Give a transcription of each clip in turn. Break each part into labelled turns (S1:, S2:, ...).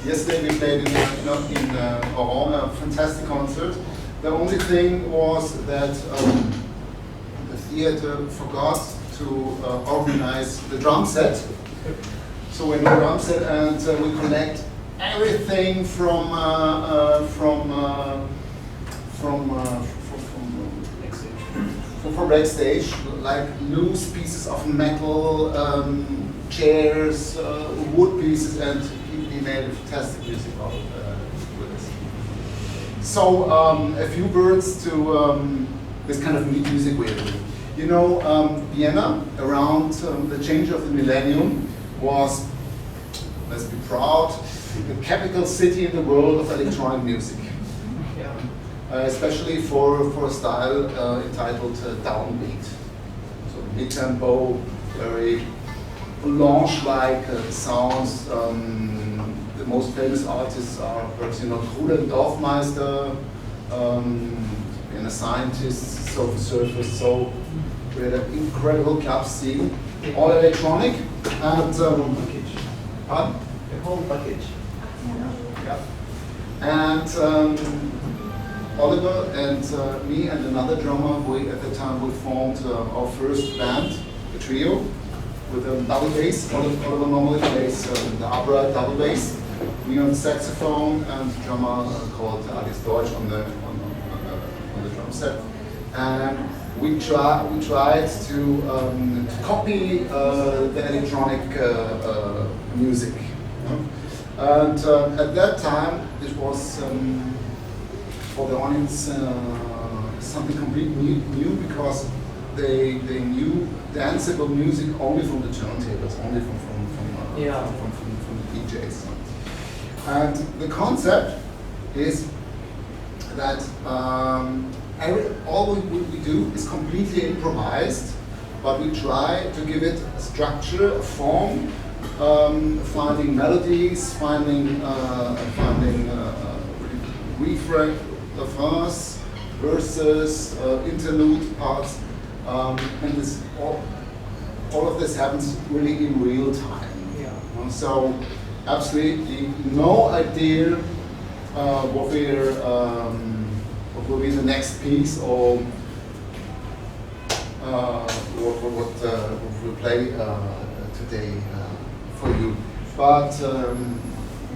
S1: Yesterday we played in Oran, a fantastic concert. The only thing was that the theater forgot to organize the drum set. So we have a drum set and we collect everything from backstage, like loose pieces of metal, chairs, wood pieces, and he made a fantastic music out with this. So a few words to this kind of music we're doing. You know, Vienna, around the change of the millennium, was, let's be proud, the capital city in the world of electronic music. Especially for a style entitled downbeat. So mid-tempo, very lounge-like sounds. The most famous artists are perhaps Trude and Dorfmeister, and a scientist, Sophie Surface. So we had an incredible club scene, all electronic, and pardon?
S2: The whole package.
S1: Yeah. And Oliver and me and another drummer, at the time we formed our first band, a trio, with a double bass. Oliver normally plays the abrite double bass, me on the saxophone, and drummer called Alex Deutsch on the drum set. And we tried to copy the electronic music. And at that time, it was for the audience something completely new because they knew danceable music only from the turntables, only from the DJs. And the concept is that all we do is completely improvised, but we try to give it a structure, a form, finding melodies, finding refrain, refrains, verses, interlude parts, and this all of this happens really in real time. Yeah. So absolutely no idea what will be the next piece or what we'll play today for you. But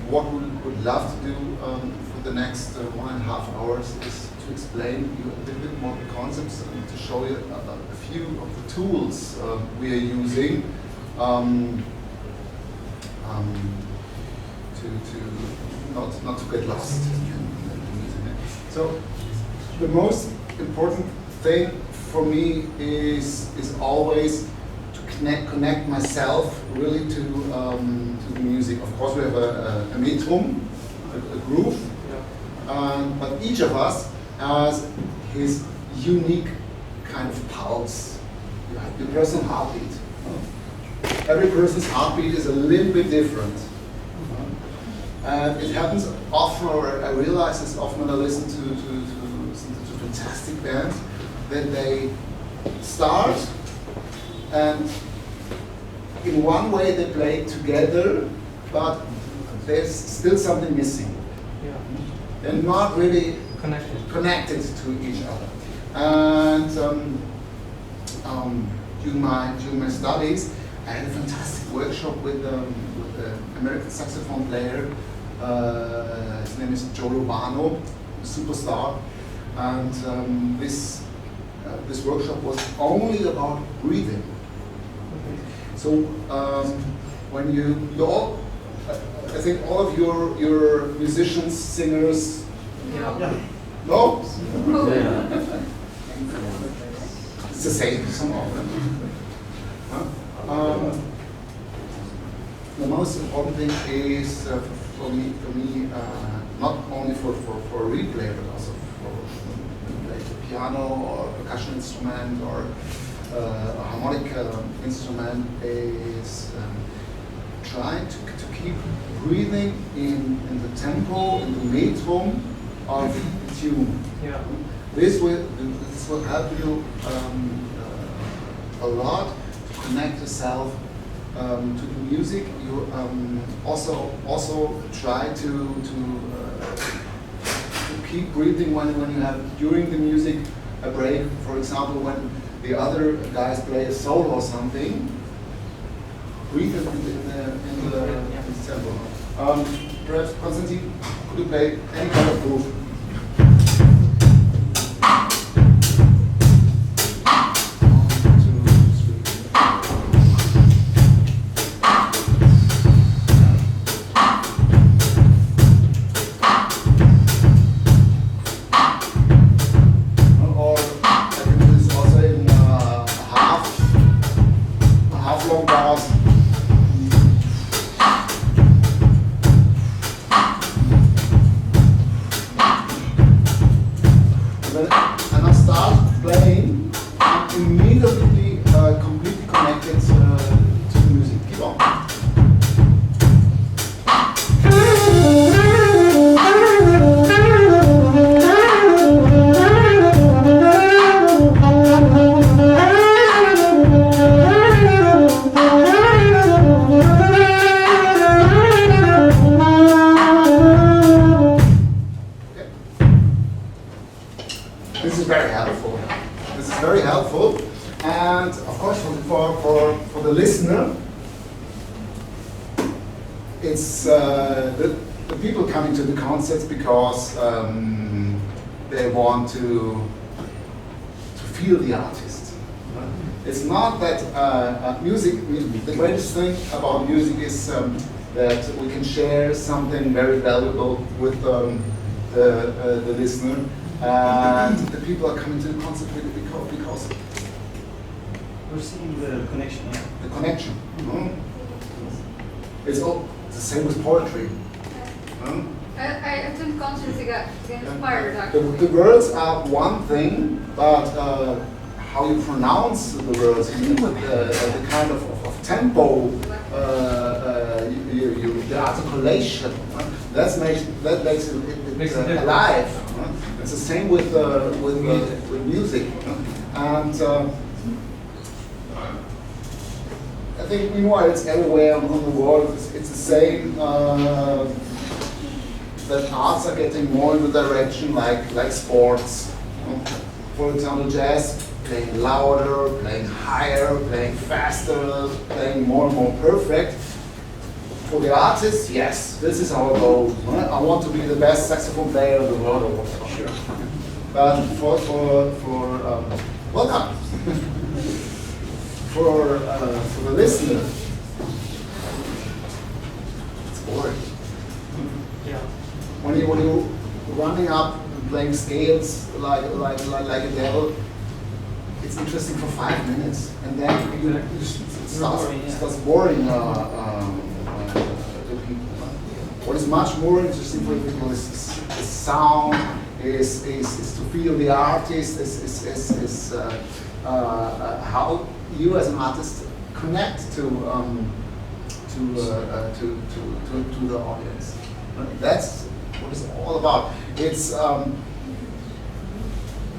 S1: what we would love to do for the next 1.5 hours is to explain you a little bit more the concepts and to show you a few of the tools we are using to not to get lost. So the most important thing for me is always to connect myself really to the music. Of course, we have a metrum, a groove, but each of us has his unique kind of pulse, the personal heartbeat. Every person's heartbeat is a little bit different. And it happens often, or I realize this often when I listen to fantastic bands, that they start and in one way they play together, but there's still something missing.
S2: Yeah.
S1: They're not really connected to each other. And during my studies, I had a fantastic workshop with an American saxophone player. His name is Joe Lovano, a superstar. And this workshop was only about breathing. So when you all, I think all of your musicians, singers, no? It's the same, some of them. The most important thing is for me, not only for a reed player, but also for play the piano or percussion instrument or a harmonic instrument, is trying to keep breathing in the tempo, in the metrum of the tune. Yeah. This will help you a lot to connect yourself to the music. You also try to keep breathing when you have during the music a break. For example, when the other guys play a solo or something, breathe in the tempo. Perhaps Konstantin, could you play any kind of groove? Because they want to feel the artist. It's not that music. The greatest thing about music is that we can share something very valuable with the listener, and the people are coming to the concert because
S3: we're seeing the connection. Yeah.
S1: The connection. It's the same with poetry.
S4: I attend concerts to get inspired, actually.
S1: The words are one thing, but how you pronounce the words, the kind of tempo, the articulation, that makes it alive. It's the same with music. And I think meanwhile it's everywhere on the world. It's the same. That arts are getting more in the direction like sports. For example, jazz, playing louder, playing higher, playing faster, playing more and more perfect. for the artist, yes, this is our goal. I want to be the best saxophone player in the world, or whatever. Sure. But for welcome. for the listener, it's boring.
S3: Yeah.
S1: When you running up and playing scales like a devil, it's interesting for 5 minutes, and then it starts boring the people. What is much more interesting for the people is sound, is to feel the artist, is how you as an artist connect to the audience. That's what it's all about. It's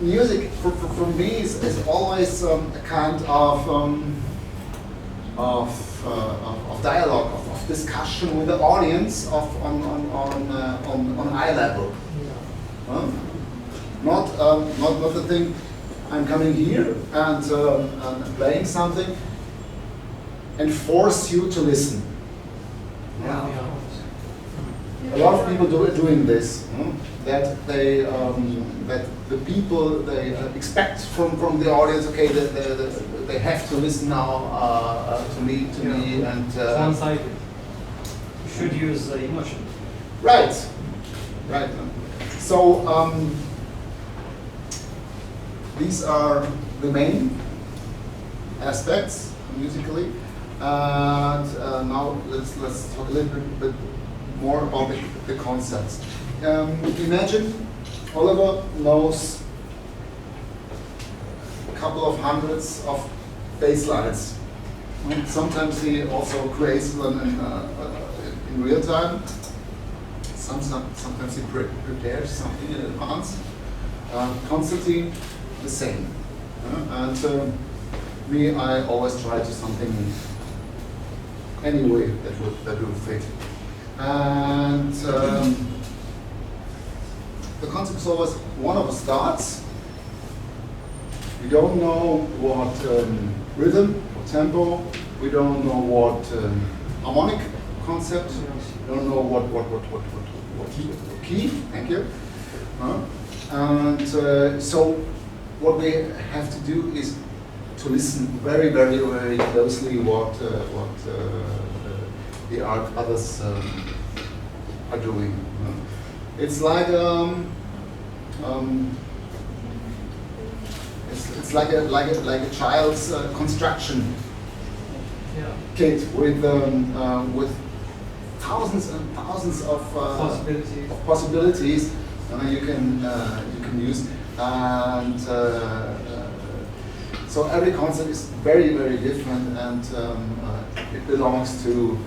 S1: music for me is always a kind of dialogue, of discussion with the audience on eye level. Not the thing. I'm coming here and playing something and force you to listen.
S3: Yeah.
S1: A lot of people doing this. That they that the people they expect from the audience. Okay, they have to listen now to me and
S3: one-sided. You should use emotion.
S1: Right. So these are the main aspects musically, and now let's talk a little bit more about the concepts. Imagine Oliver knows a couple of hundreds of bass lines. Sometimes he also creates them in real time. Sometimes he prepares something in advance. Constantly the same. And me, I always try to something anyway that will fit. And the concept is always one of the starts. We don't know what rhythm or tempo. We don't know what harmonic concept. We don't know what key. Thank you. And so what we have to do is to listen very, very, very closely what the others are doing. It's like it's like a child's construction kit with thousands and thousands of possibilities you can use, and so every concept is very, very different, and it belongs to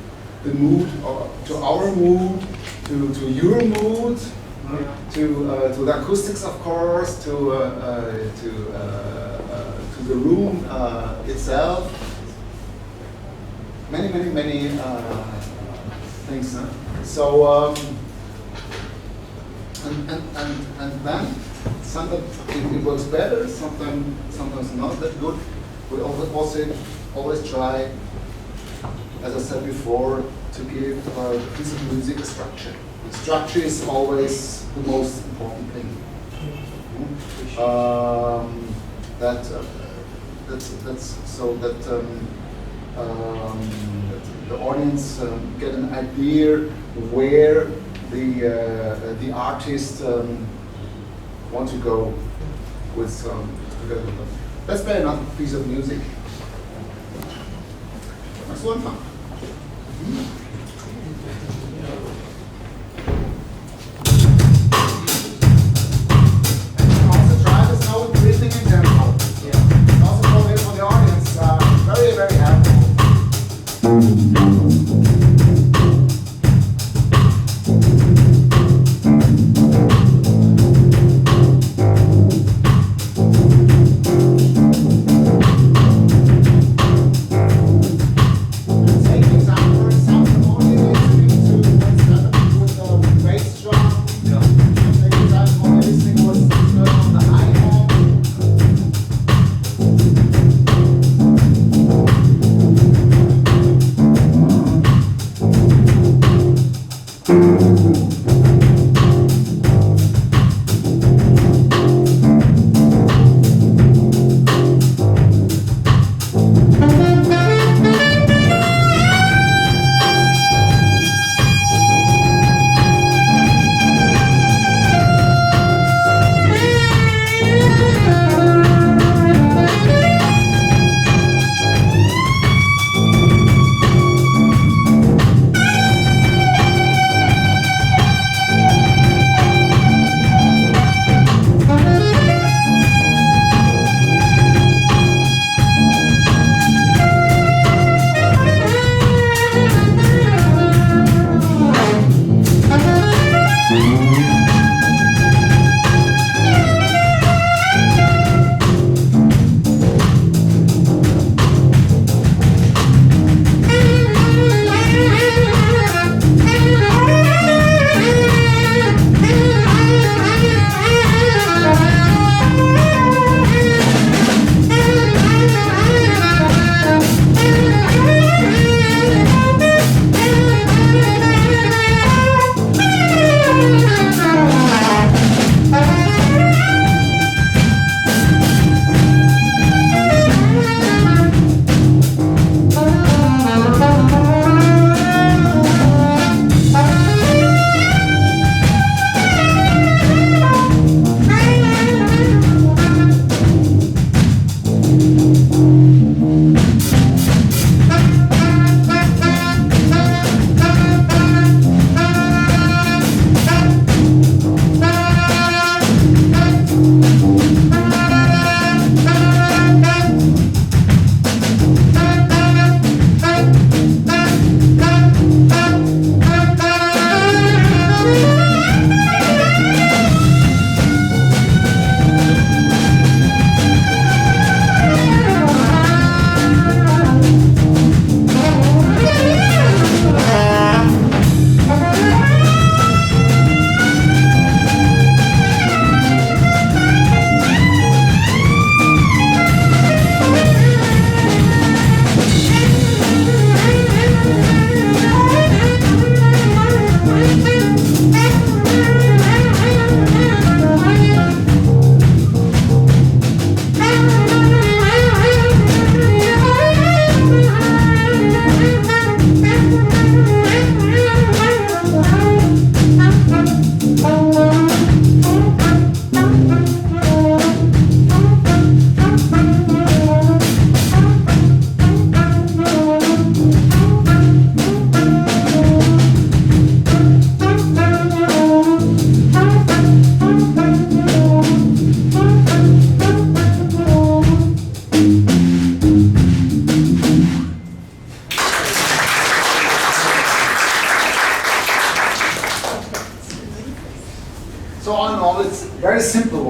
S1: the mood, or to our mood, to your mood, to the acoustics, of course, to the room itself. Many things. So and then sometimes it works better, sometimes not that good. We always try, as I said before, to give a piece of music a structure. The structure is always the most important thing. That's so that the audience get an idea where the artist want to go with together with them. Let's play another piece of music. Next one. Also try this now with breathing in tempo. Also for the audience, very, very helpful. Take your time for a sound.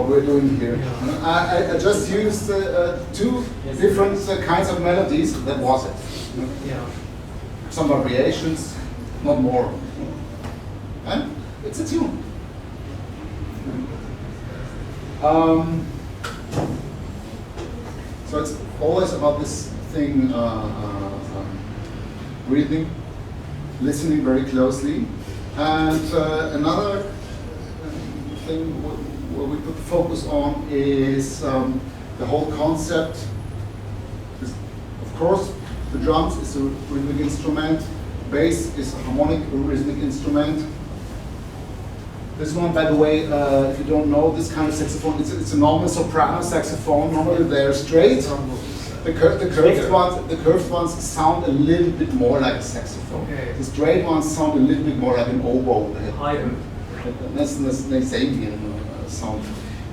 S1: what we're doing here. I just used two different kinds of melodies. That was it.
S3: Yeah.
S1: Some variations, not more. And it's a tune. So it's always about this thing, breathing, listening very closely. And another thing where we put focus on is the whole concept. Of course, the drums is a rhythmic instrument, bass is a harmonic rhythmic instrument. This one, by the way, if you don't know this kind of saxophone, it's a normal soprano saxophone. Normally they're straight. The curved ones sound a little bit more like a saxophone.
S3: Okay.
S1: The straight ones sound a little bit more like an oboe. That's the same sound.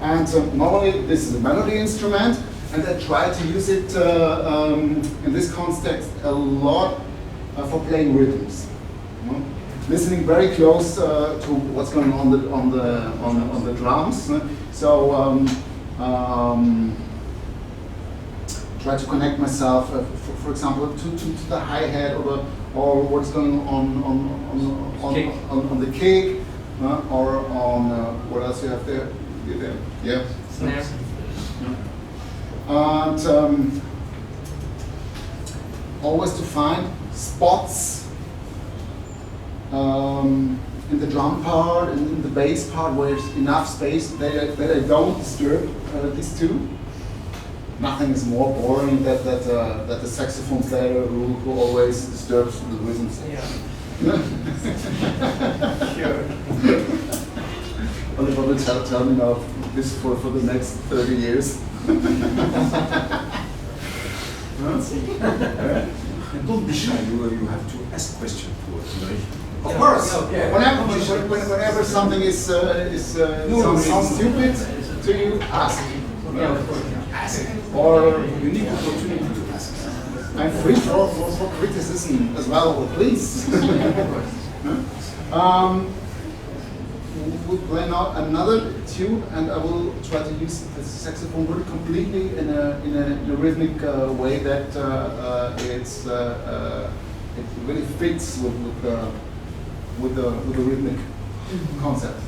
S1: And normally this is a melody instrument, and I try to use it in this context a lot for playing rhythms. Listening very close to what's going on on the drums. So try to connect myself, for example, to the hi-hat or what's going on the kick, or on what else you have there? Yeah.
S3: Snare.
S1: And always to find spots in the drum part and in the bass part where there's enough space that I don't disturb these two. Nothing is more boring than the saxophone player who always disturbs the rhythms.
S3: Yeah. Sure.
S1: Oliver will tell me now this for the next 30 years.
S2: Don't be shy, you have to ask questions to Ulrich.
S1: Of course.
S3: Yeah.
S1: Whenever something sounds stupid to you, ask.
S3: Yeah, of course.
S1: Ask. Or
S2: Unique opportunity to ask.
S1: I'm free for criticism as well, please. We'll play now another tune, and I will try to use the saxophone really completely in a rhythmic way that it really fits with the rhythmic concept.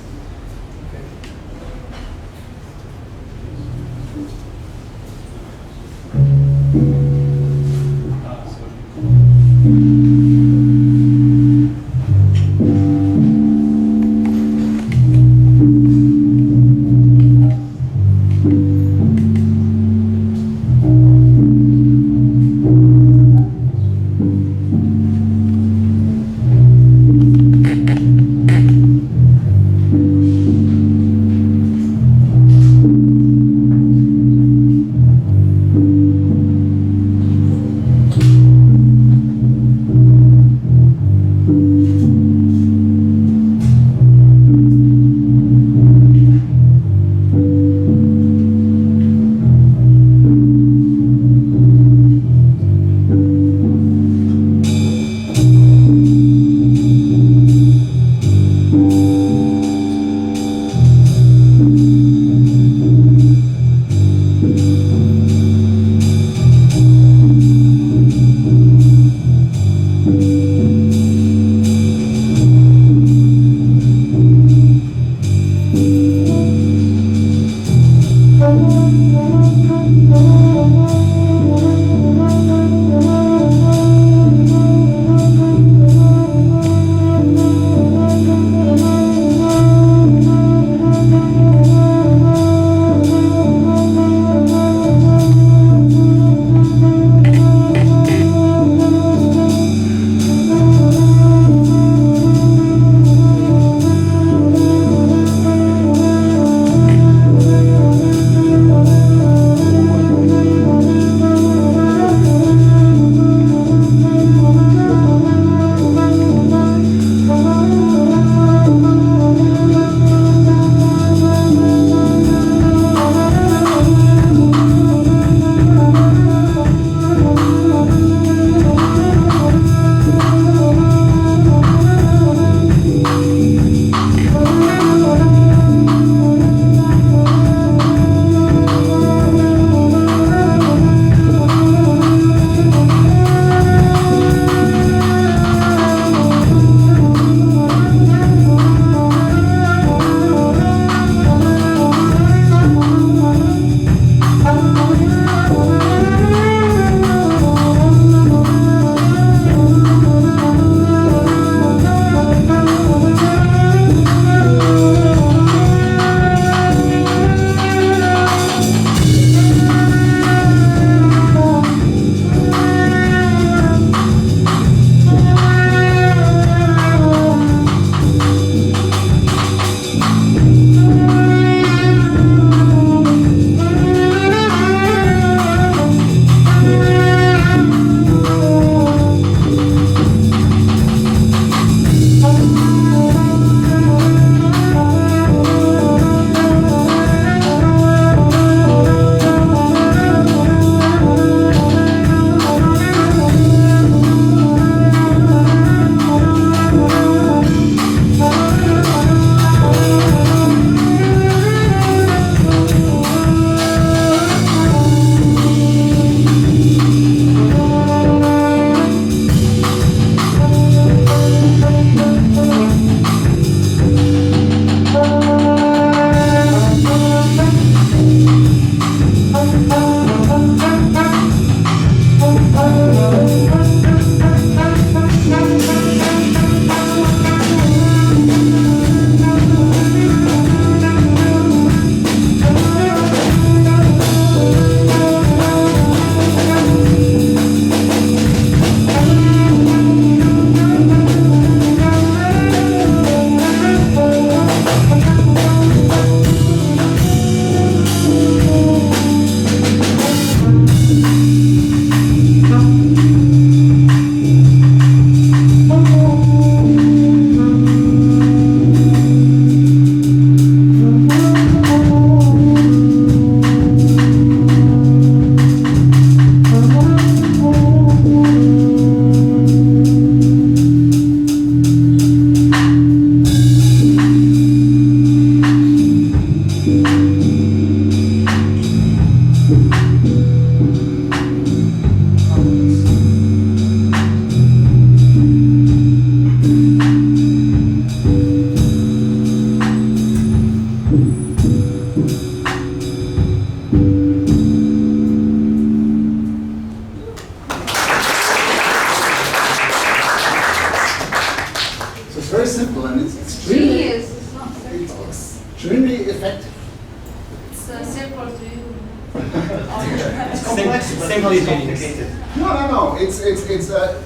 S3: simply complicated.
S1: No. It's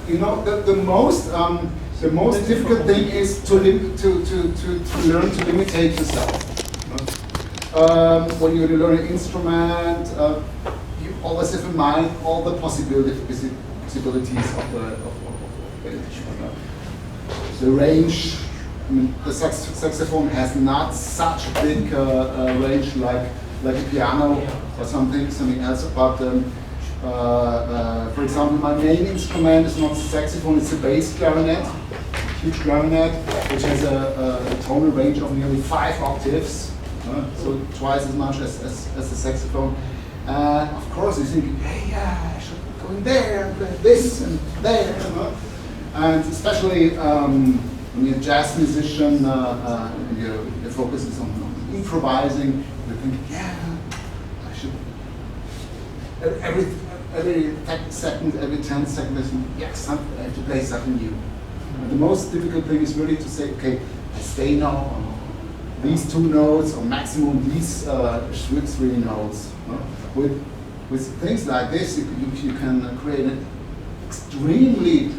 S1: you know, the most difficult thing is to learn to limitate yourself. When you learn an instrument, you always have in mind all the possibilities of the range. I mean, the saxophone has not such a big range like a piano or something else. But for example, my main instrument is not the saxophone; it's a bass clarinet, huge clarinet, which has a tonal range of nearly 5 octaves, so twice as much as the saxophone. Of course, you think, hey, yeah, I should go in there and play this and there, and especially. When you're a jazz musician, your focus is on improvising. You think, yeah, I should. Every 10 seconds, every 10 seconds, yes, I have to play something new. And the most difficult thing is really to say, okay, I stay now on these 2 notes, or maximum these 3 notes. With things like this, you can create an extremely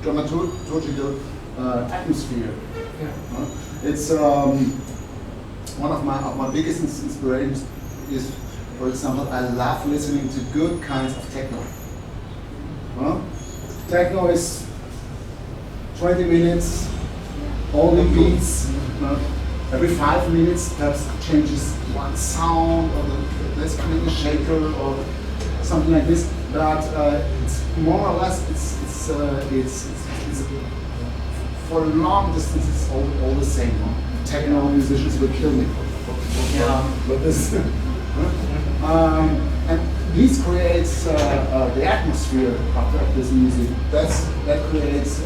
S1: dramaturgical atmosphere. It's one of my biggest inspirations is, for example, I love listening to good kinds of techno. Techno is 20 minutes, only beats. Every 5 minutes, perhaps changes one sound, or there's coming a shaker or something like this. But it's more or less it's for long distance. It's all the same. Techno musicians will kill me for this. And this creates the atmosphere of this music. That creates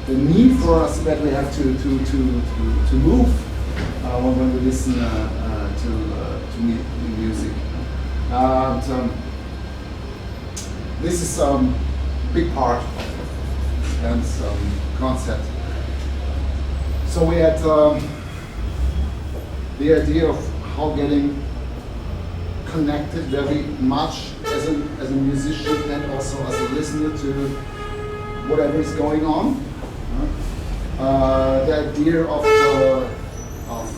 S1: the need for us that we have to move when we listen to music. This is a big part and concept. So we had the idea of how getting connected very much as a musician and also as a listener to whatever is going on. The idea of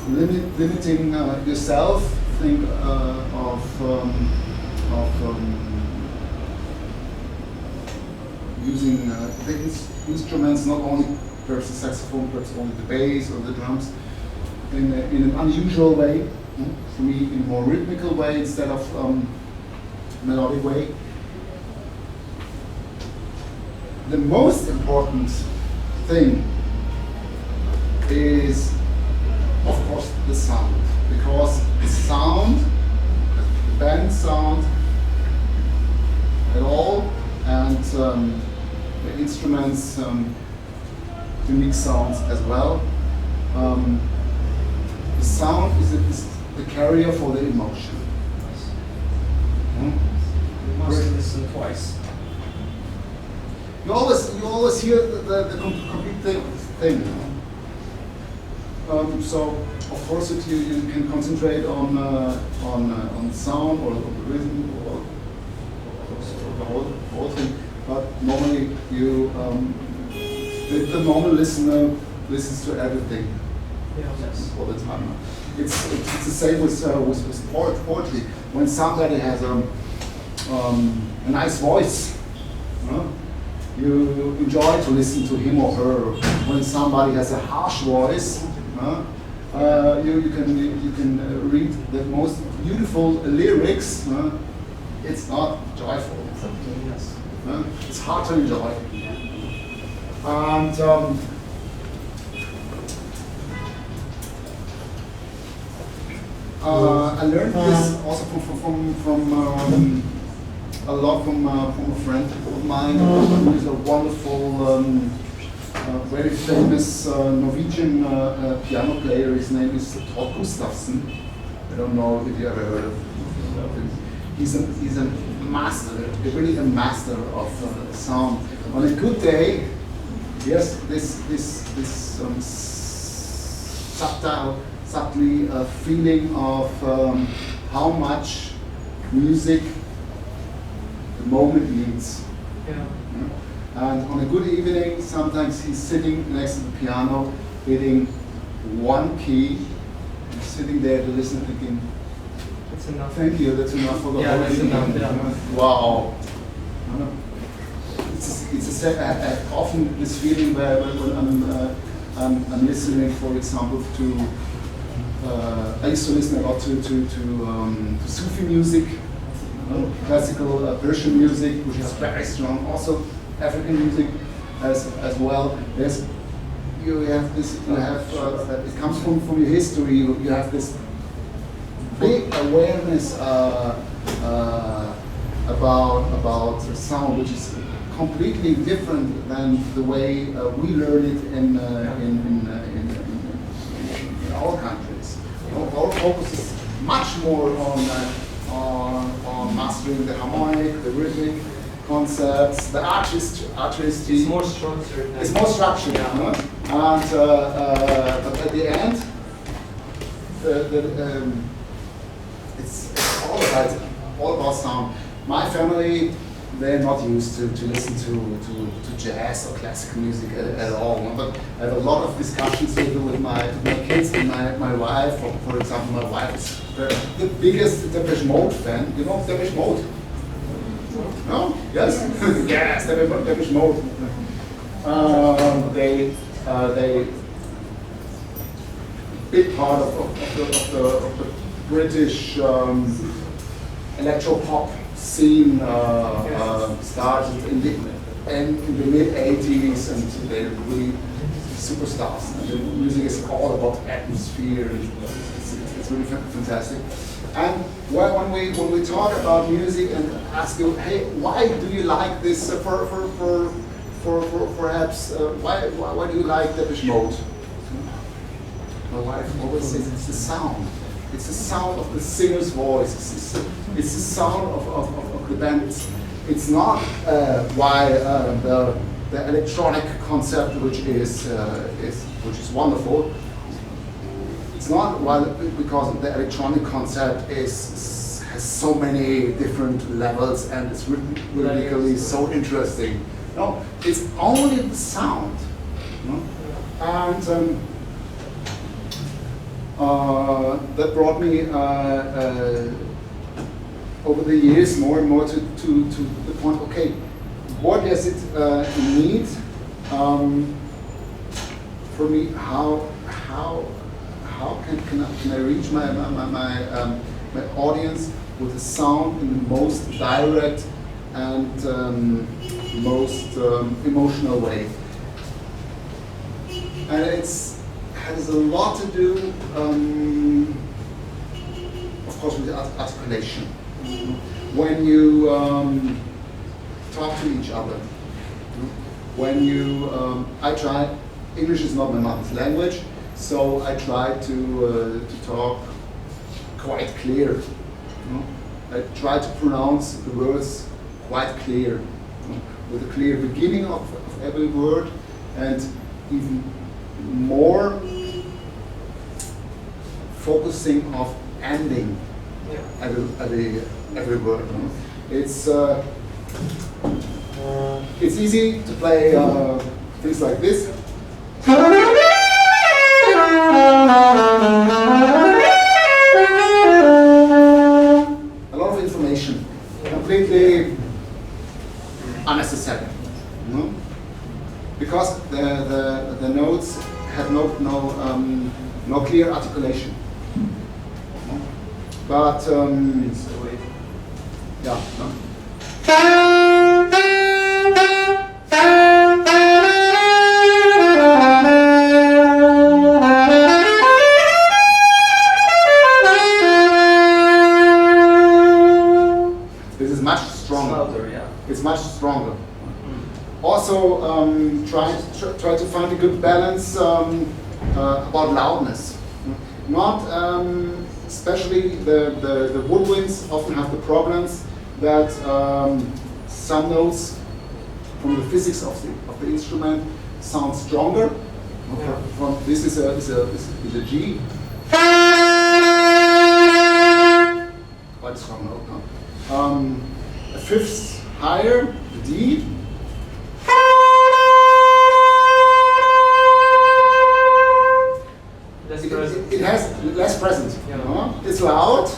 S1: limiting yourself. Think of using the instruments, not only perhaps the saxophone, perhaps only the bass or the drums, in an unusual way. For me, in a more rhythmical way instead of melodic way. The most important thing is, of course, the sound, because the sound, the band sound at all, and the instruments, unique sounds as well. The sound is the carrier for the emotion.
S3: You must listen twice.
S1: You always hear the complete thing. So of course, if you can concentrate on sound or the rhythm or the whole thing, but normally the normal listener listens to everything.
S3: Yes.
S1: All the time. It's the same with poetry. When somebody has a nice voice, you enjoy to listen to him or her. When somebody has a harsh voice, you can read the most beautiful lyrics. It's not joyful.
S3: Yes.
S1: It's hard to enjoy. And I learned this also from a lot from a friend of mine who is a wonderful, very famous Norwegian piano player. His name is Todd Gustafsson. I don't know if you ever heard of him. He's a master, really a master of sound. On a good day, he has this subtly feeling of how much music the moment needs.
S3: Yeah.
S1: And on a good evening, sometimes he's sitting next to the piano, hitting one key, and sitting there to listen, thinking,
S3: That's enough.
S1: thank you, that's enough for the
S3: Yeah,
S1: whole
S3: that's
S1: evening.
S3: enough, yeah.
S1: Wow. Often this feeling where when I'm listening, for example, to I used to listen a lot to Sufi music, classical Persian music, which is very strong. Also African music as well. You have this. You have it comes from your history. You have this big awareness about sound, which is completely different than the way we learn it in our countries. Our focus is much more on mastering the harmonic, the rhythmic concepts, the artistry.
S3: It's more structured.
S1: It's more structured,
S3: Yeah.
S1: you know? And but at the end, it's all about sound. My family, they're not used to listen to jazz or classical music at all. But I have a lot of discussions with my kids and my wife. For example, my wife is the biggest Depeche Mode fan. You know Depeche Mode? No? Yes? Yes, Depeche Mode. They big part of the British electro pop scene started in the mid 80s, and they're really superstars. And the music is all about atmosphere. It's really fantastic. And when we talk about music and ask you, hey, why do you like this? Perhaps why do you like Depeche Mode? My wife always says it's the sound. It's the sound of the singer's voice. It's the sound of the band. It's not why the electronic concept, which is wonderful. It's not why because the electronic concept has so many different levels and it's rhythmically so interesting. No, it's only the sound. No? And that brought me over the years more and more to the point, okay, what does it need for me? How can I reach my audience with a sound in the most direct and most emotional way? And it has a lot to do, of course, with articulation. When you talk to each other, when you, English is not my mother's language, so I try to talk quite clear. I try to pronounce the words quite clear, with a clear beginning of every word, and even more focusing of ending every word. It's easy to play things like this. A lot of information, completely unnecessary, because the notes have no clear articulation. But
S3: It's the way.
S1: yeah. This is much stronger.
S3: Louder, yeah.
S1: It's much stronger. Also, try to find a good balance about loudness. Not especially the woodwinds often have the problems that some notes from the physics of the instrument sound stronger.
S3: Yeah.
S1: This is a G. Quite strong note. No? a fifth higher, the D. It has less present.
S3: Yeah.
S1: It's loud,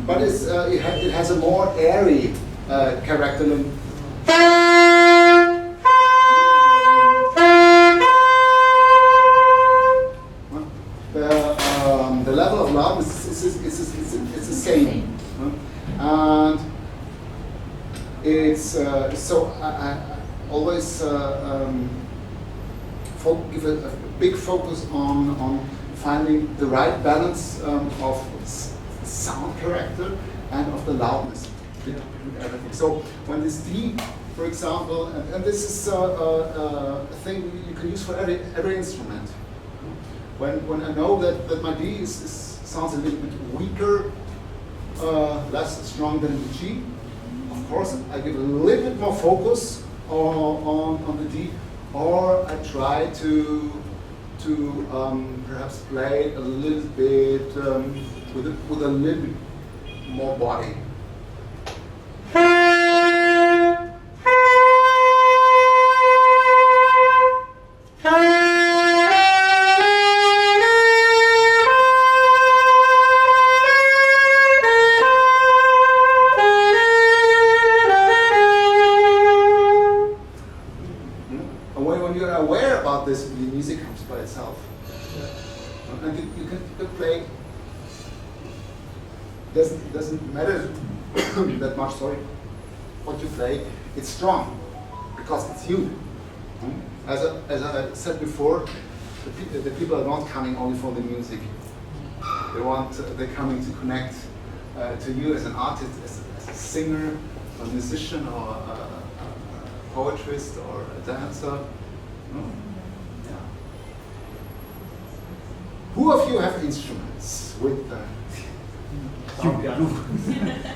S1: but it has a more airy character than. The level of loudness is the same, and it's so I always give a big focus on finding the right balance of sound character and of the loudness between everything. So when this D, for example, and this is a thing you can use for every instrument. When I know that my D sounds a little bit weaker, less strong than the G, of course I give a little bit more focus on the D, or I try to perhaps play a little bit with a little bit more body. When you're aware about this, the music comes by itself. And you can play. Doesn't matter that much. Sorry, what you play. It's strong because it's you. As I said before, the people are not coming only for the music. They're coming to connect to you as an artist, as a singer, a musician, or a poetryist, or a dancer. Yeah. Who of you have instruments with them?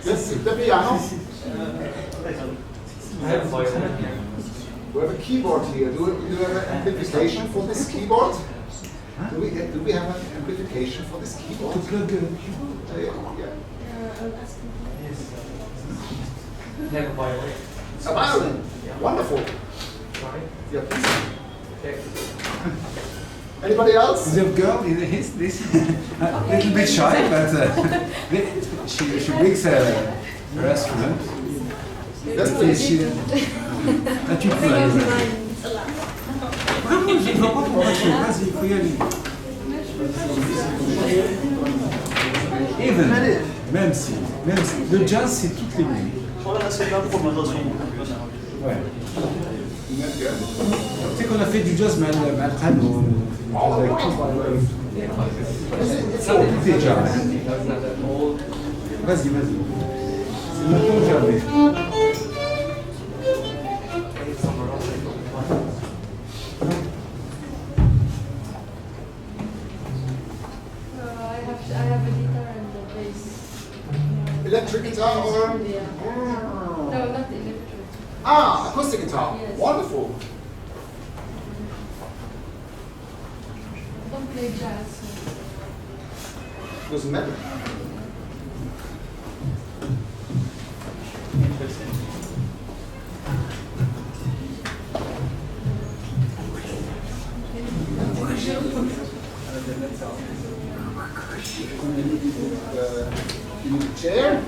S1: Yes, the piano.
S3: I have a violin.
S1: We have a keyboard here. Do we have an amplification for this keyboard? Do we have an amplification for this keyboard?
S2: To plug the keyboard?
S1: Yeah.
S3: Yes. I have a violin.
S1: A violin.
S3: Yeah.
S1: Wonderful.
S3: Sorry.
S1: Yeah, please.
S3: Okay.
S1: Anybody else?
S2: The girl is this a little bit shy, but she brings her instrument.
S1: That's
S2: Et
S1: the
S2: tu peux aller. Vraiment, je ne vois pas pourquoi vas-y, il faut y aller. Even, même si, le jazz c'est toutes les musiques.
S3: Voilà, c'est la programmation.
S2: Ouais. Tu sais qu'on a fait du jazz mal piano, avec tout. Tout est jazz. Vas-y. C'est maintenant jamais.
S4: I have a guitar and a bass.
S1: electric guitar or?
S4: Yeah. No, not electric.
S1: Ah, acoustic guitar.
S4: Yes.
S1: Wonderful.
S4: I don't play jazz.
S1: Doesn't matter.
S3: Interesting.
S1: You need a chair?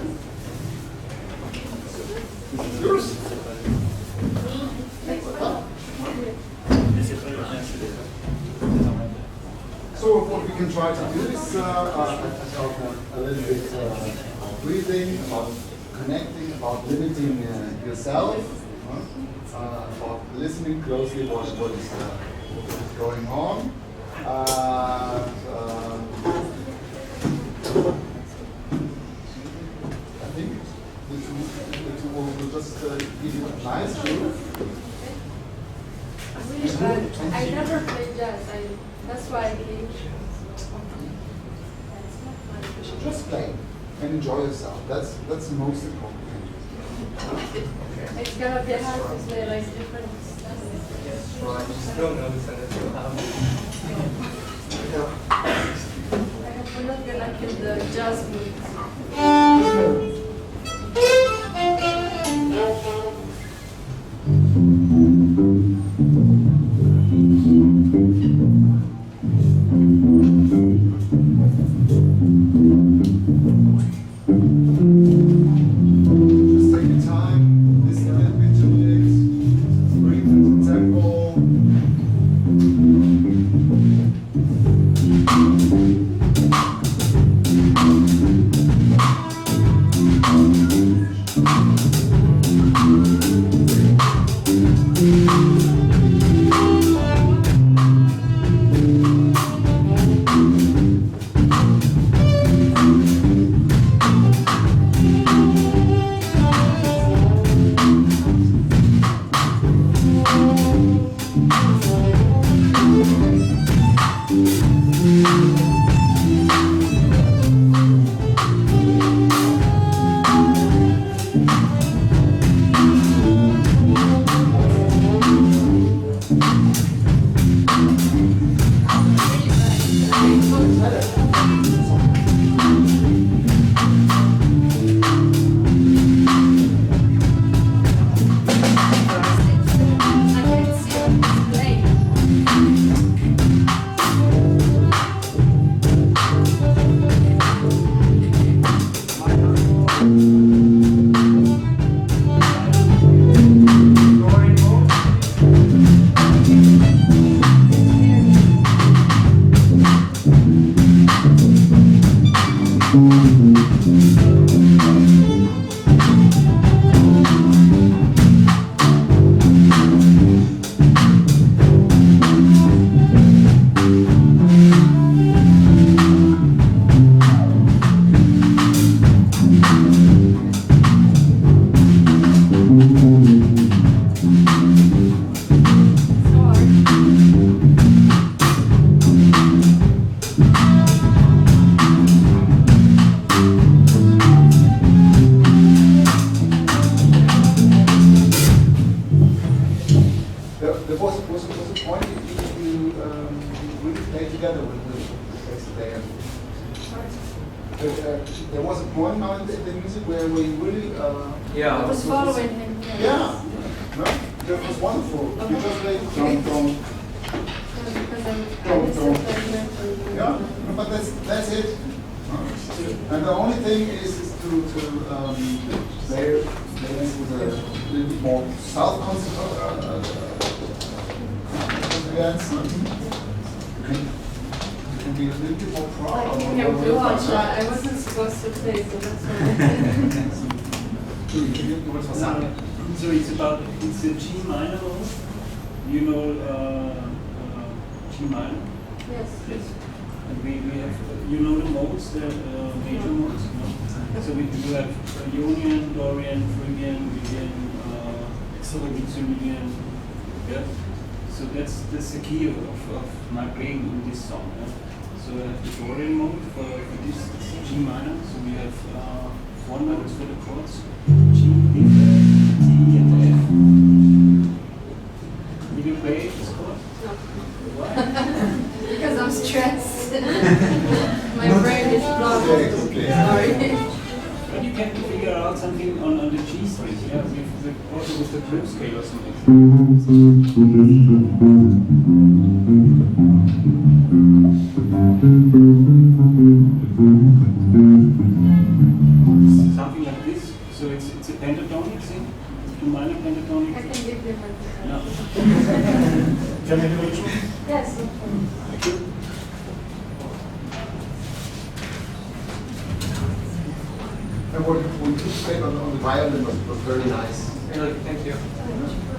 S1: This is yours? So what we can try to do is a little bit breathing, about connecting, about limiting yourself, about listening closely what is going on. I think the two will just give you a nice groove.
S4: I never played jazz. That's why I came.
S1: Just play and enjoy yourself. That's the most important thing.
S4: It's gonna be hard to play like different stuff. I'm not gonna kill the jazz mood.
S1: point now in the music where we really
S5: Yeah.
S4: I was following him. Yes.
S1: yeah, no, that was wonderful. You just like don't. Yeah, but that's it. And the only thing is to play with a little bit more south consequence. You can be a little bit more proud.
S4: I can't watch. I wasn't supposed to play, so that's why.
S3: So it's a G minor mode. You know G minor?
S4: Yes.
S3: Yes. And we have, you know the modes, the major modes? No? So we do have Ionian, Dorian, Phrygian, Lydian, Exolydian. Yeah. So that's the key of my playing in this song. Yeah? So I have the Dorian mode for this G minor. So we have 4 notes for the chords: G, D, T, and F. Will you play this chord?
S4: No.
S3: Why?
S4: Because I'm stressed. My brain is blocked. Sorry.
S3: But you can figure out something on the G string, yeah, also with the flip scale or something. Something like this. So it's a pentatonic thing, a minor pentatonic.
S4: I can give them
S3: No.
S4: a
S3: Can I do it?
S4: Yes.
S3: Thank you.
S1: And what you played on the violin was very nice.
S5: Thank you.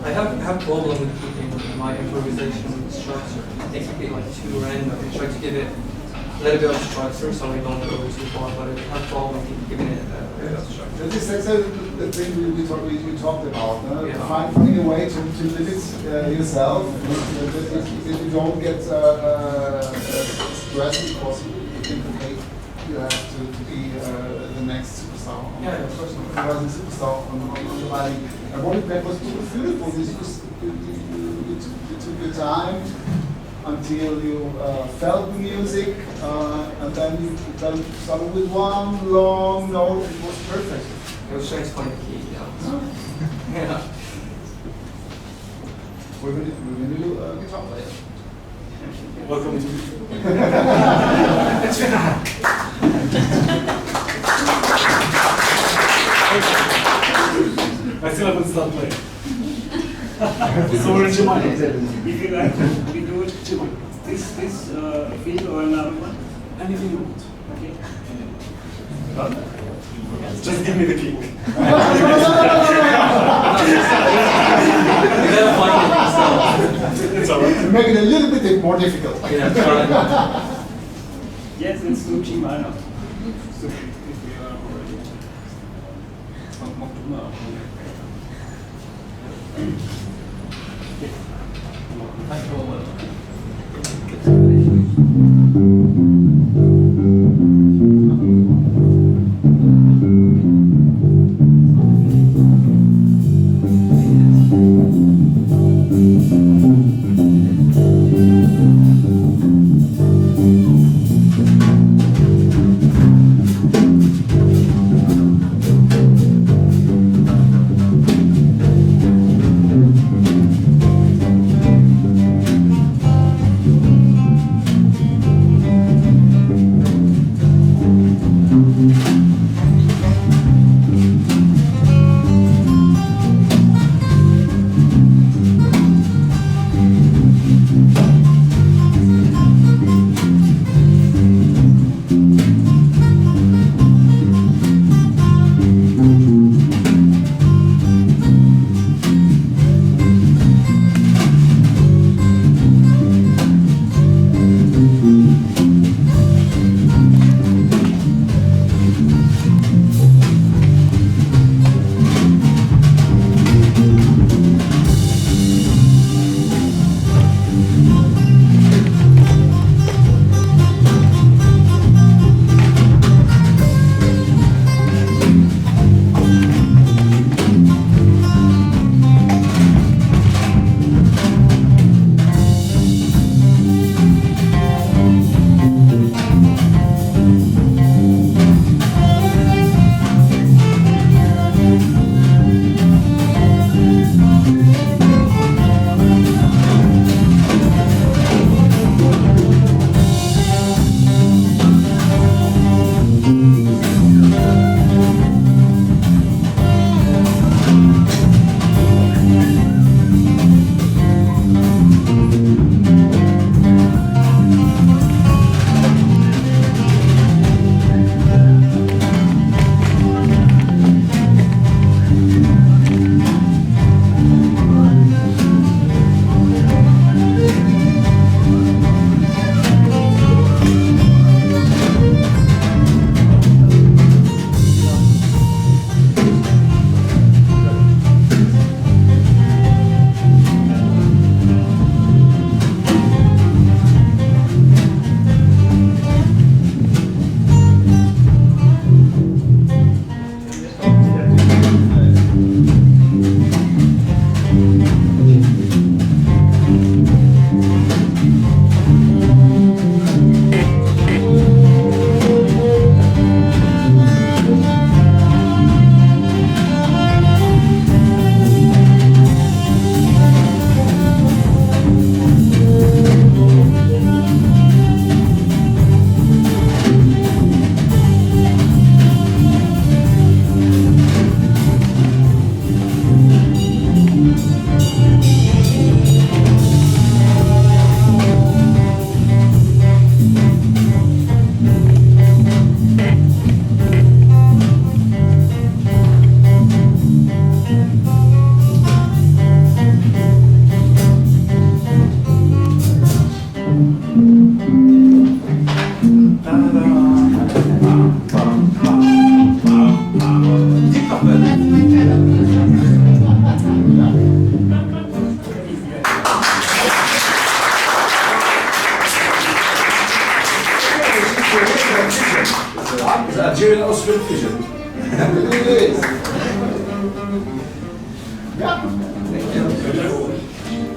S5: I have problem with keeping my improvisation structure. It can be like too random. I try to give it a little bit of structure so I don't go too far, but I have problem giving it structure.
S1: That's the thing we talked about.
S5: Yeah.
S1: Finding a way to limit yourself, that you don't get stressed because you think, okay, you have to be the next superstar.
S5: Yeah, of course.
S1: Otherwise, the superstar on the body. And what you played was beautiful. You took your time until you felt the music, and then you started with one long note. It was perfect.
S5: It was trying to find the key, yeah. Yeah.
S1: We're going to do guitar player.
S3: Welcome to I still haven't started playing. So we're in German. If you like, we do it German. This field or another one? Anything you want. Okay. Done? Just give me the key.
S5: You gotta find it yourself.
S3: It's alright.
S1: Make it a little bit more difficult.
S5: Yeah, try.
S3: Yes, let's do G minor. So if we are already.
S2: Absolute fusion.
S1: It is. Yeah.
S2: Thank you.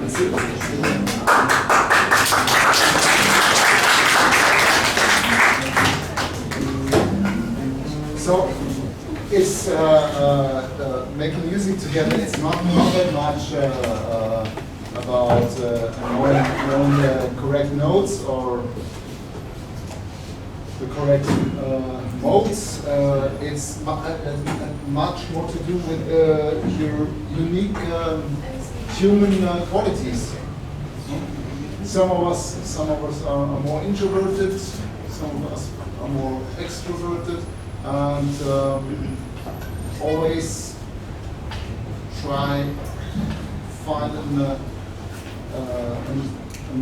S2: That's it.
S1: So it's making music together. It's not that much about knowing the correct notes or the correct modes. It's much more to do with your unique human qualities. Some of us are more introverted. Some of us are more extroverted. And always try find a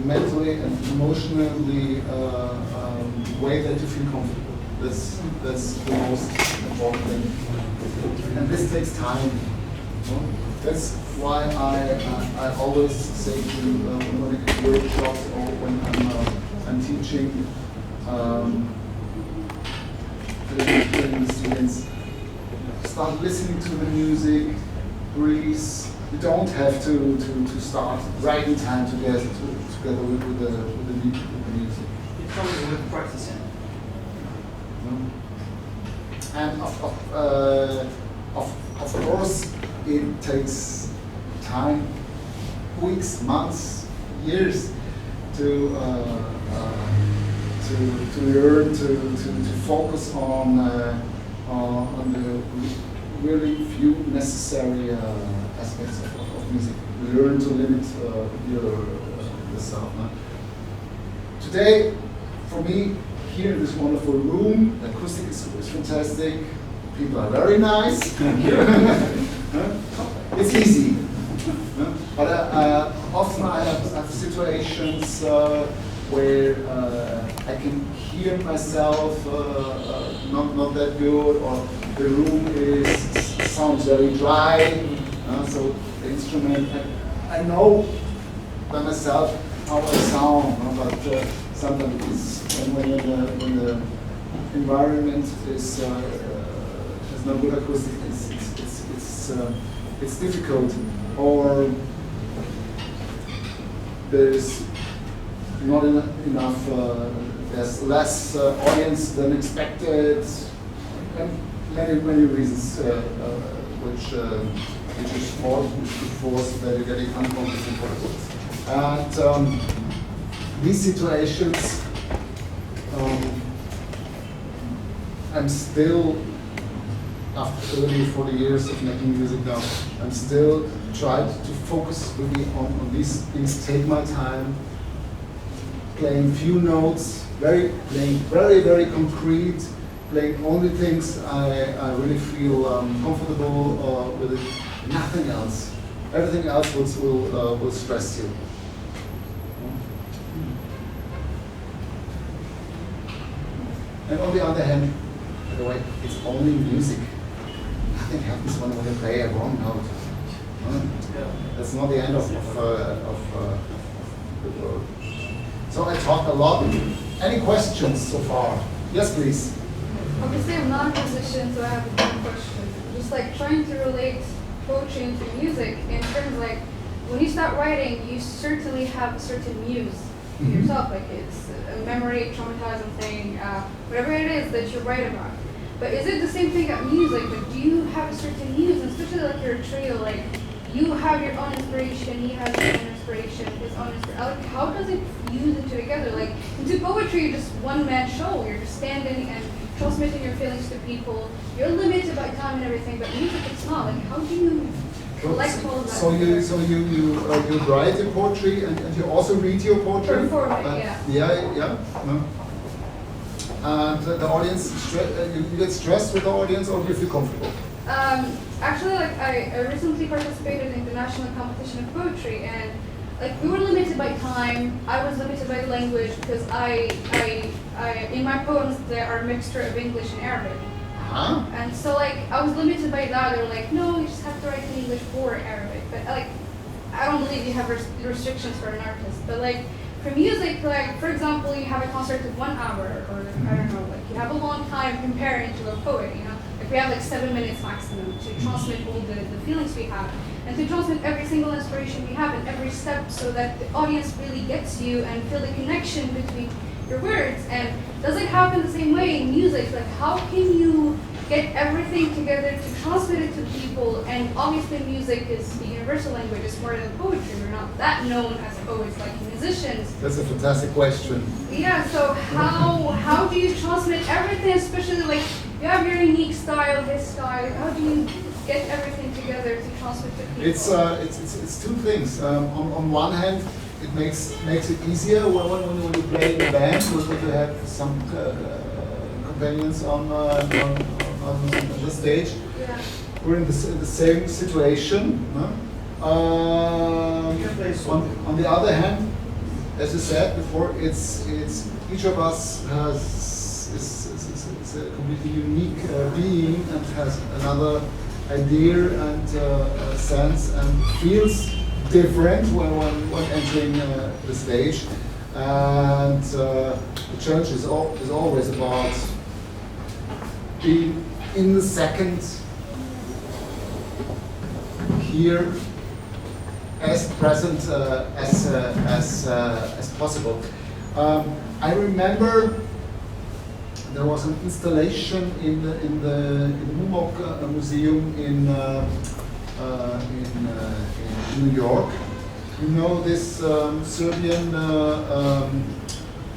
S1: mentally and emotionally way that you feel comfortable. That's the most important thing, and this takes time. That's why I always say to when I give workshops or when I'm teaching. The students start listening to the music, breathe. You don't have to start right in time together with the music.
S5: It comes with practicing.
S1: And of course it takes time, weeks, months, years to learn to focus on the really few necessary aspects of music. Learn to limit yourself. Today, for me, here in this wonderful room, the acoustic is fantastic. People are very nice. It's easy. But often I have situations where I can hear myself not that good, or the room sounds very dry. So the instrument, I know by myself how I sound, but sometimes it's when the environment is has no good acoustic, it's difficult, or there's not enough, there's less audience than expected, and many reasons which is force that you're getting uncomfortable. And these situations, I'm still, after 30, 40 years of making music now, I'm still trying to focus really on these things, take my time, playing few notes, playing very concrete, playing only things I really feel comfortable with it. Nothing else. Everything else will stress you. And on the other hand, by the way, it's only music. Nothing happens when you play a wrong note. That's not the end of the world. So I talked a lot. Any questions so far? Yes, please.
S4: Obviously, I'm not a musician, so I have one question. Just like trying to relate poetry into music in terms like when you start writing, you certainly have a certain muse yourself. Like it's a memory, traumatizing thing, whatever it is that you write about. But is it the same thing at music? Like, do you have a certain muse, and especially like you're a trio, like you have your own inspiration, he has his own inspiration, his own inspiration. Like, how does it fuse into together? Like into poetry, you're just one man show. You're just standing and transmitting your feelings to people. You're limited by time and everything, but music it's not. Like, how do you collect all of that?
S1: So you write your poetry and you also read your poetry.
S4: Perform it,
S1: yeah. No. And the audience, you get stressed with the audience, or do you feel comfortable?
S4: Actually, like I recently participated in the national competition of poetry, and like we were limited by time. I was limited by the language because I in my poems there are a mixture of English and Arabic.
S1: Uh-huh.
S4: And so like I was limited by that. They were like, no, you just have to write in English or Arabic. But like I don't believe you have restrictions for an artist. But like for music, like for example, you have a concert of 1 hour, or I don't know, like you have a long time comparing to a poet, you know? Like we have like 7 minutes maximum to transmit all the feelings we have, and to transmit every single inspiration we have in every step, so that the audience really gets you and feel the connection between your words. And does it happen the same way in music? Like how can you get everything together to transmit it to people? And obviously music is the universal language, it's more than poetry. We're not that known as poets like musicians.
S1: That's a fantastic question.
S4: Yeah, so how do you transmit everything, especially like you have your unique style, his style, how do you get everything together to transmit to people?
S1: It's two things. On one hand, it makes it easier when you play in a band, when you have some companions on the stage.
S4: Yeah.
S1: We're in the same situation. No? On the other hand, as you said before, it's each of us is a completely unique being and has another idea and sense and feels different when entering the stage. And the challenge is always about being in the second here, as present as possible. I remember there was an installation in the Muziek Museum in New York. You know this Serbian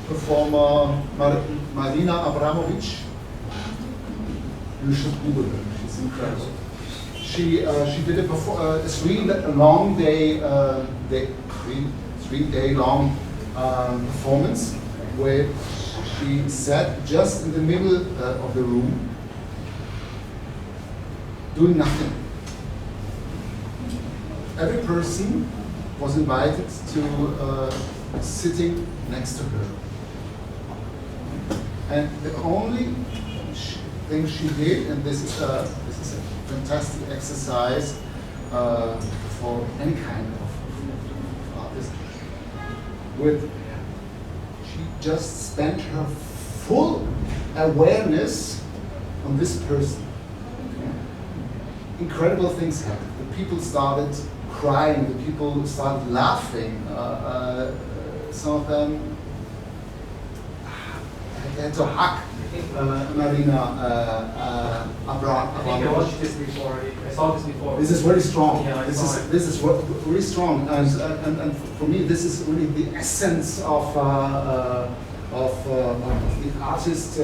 S1: performer Marina Abramovic? You should Google her. She's incredible. She did a 3 day long performance where she sat just in the middle of the room doing nothing. Every person was invited to sitting next to her, and the only thing she did, and this is a fantastic exercise for any kind of artist, she just spent her full awareness on this person. Incredible things happened. The people started crying, the people started laughing, some of them had to hug Marina
S5: I think I watched this before. I saw this before.
S1: This is very strong.
S5: Yeah,
S1: this is very strong, and for me, this is really the essence of the artist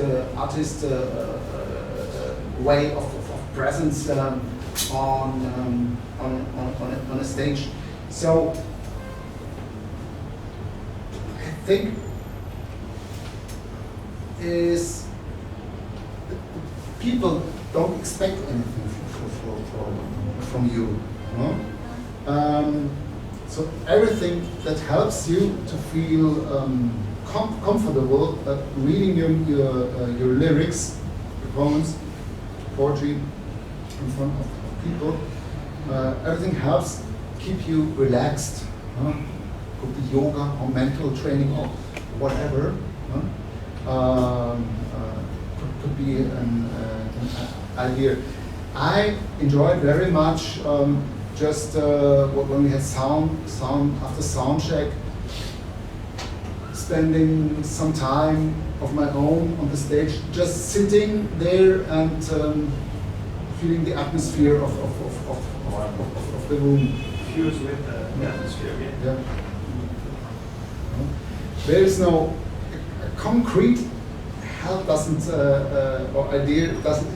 S1: way of presence on a stage. So I think is people don't expect anything from you. No? So everything that helps you to feel comfortable reading your lyrics, your poems, poetry in front of people, everything helps keep you relaxed. Could be yoga or mental training or whatever. Could be an idea. I enjoyed very much just when we had sound after sound check, spending some time of my own on the stage, just sitting there and feeling the atmosphere of the room.
S3: Fuse with the atmosphere, yeah.
S1: There is no concrete help or idea doesn't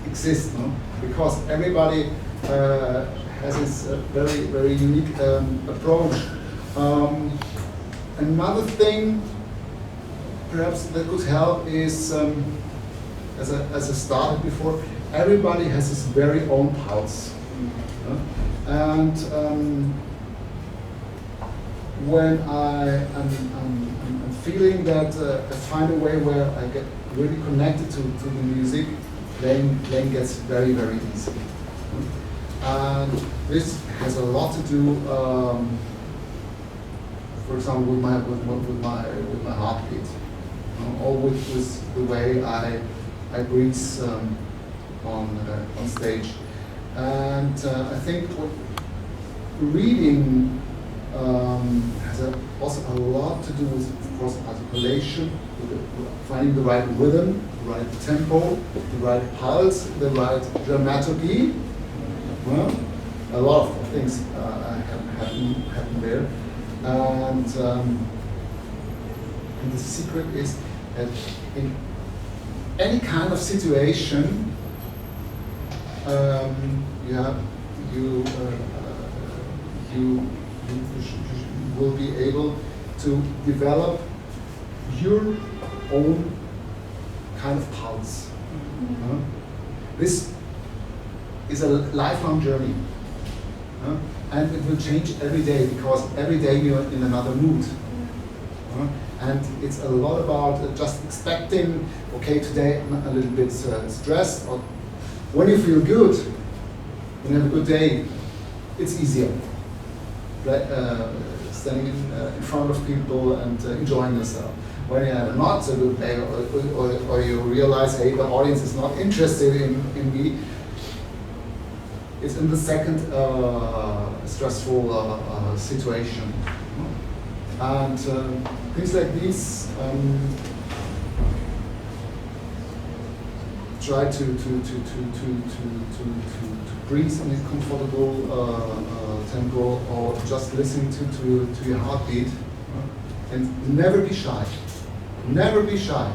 S1: exist, no? Because everybody has this very, very unique approach. Another thing perhaps that could help is, as I started before, everybody has his very own pulse. And when I'm feeling that I find a way where I get really connected to the music, playing gets very, very easy. And this has a lot to do for example, with my heartbeat, or with the way I breathe on stage. And I think what reading has also a lot to do with, of course, articulation, with finding the right rhythm, the right tempo, the right pulse, the right dramaturgy. Well, a lot of things happen there. And the secret is that in any kind of situation, you will be able to develop your own kind of pulse. This is a lifelong journey, and it will change every day, because every day you're in another mood. And it's a lot about just expecting, okay, today I'm a little bit stressed, or when you feel good, when you have a good day, it's easier. Standing in front of people and enjoying yourself. When you have not so good day, or you realize, hey, the audience is not interested in me, it's in the second stressful situation. And things like these try to breathe in a comfortable tempo, or just listen to your heartbeat, and never be shy. Never be shy.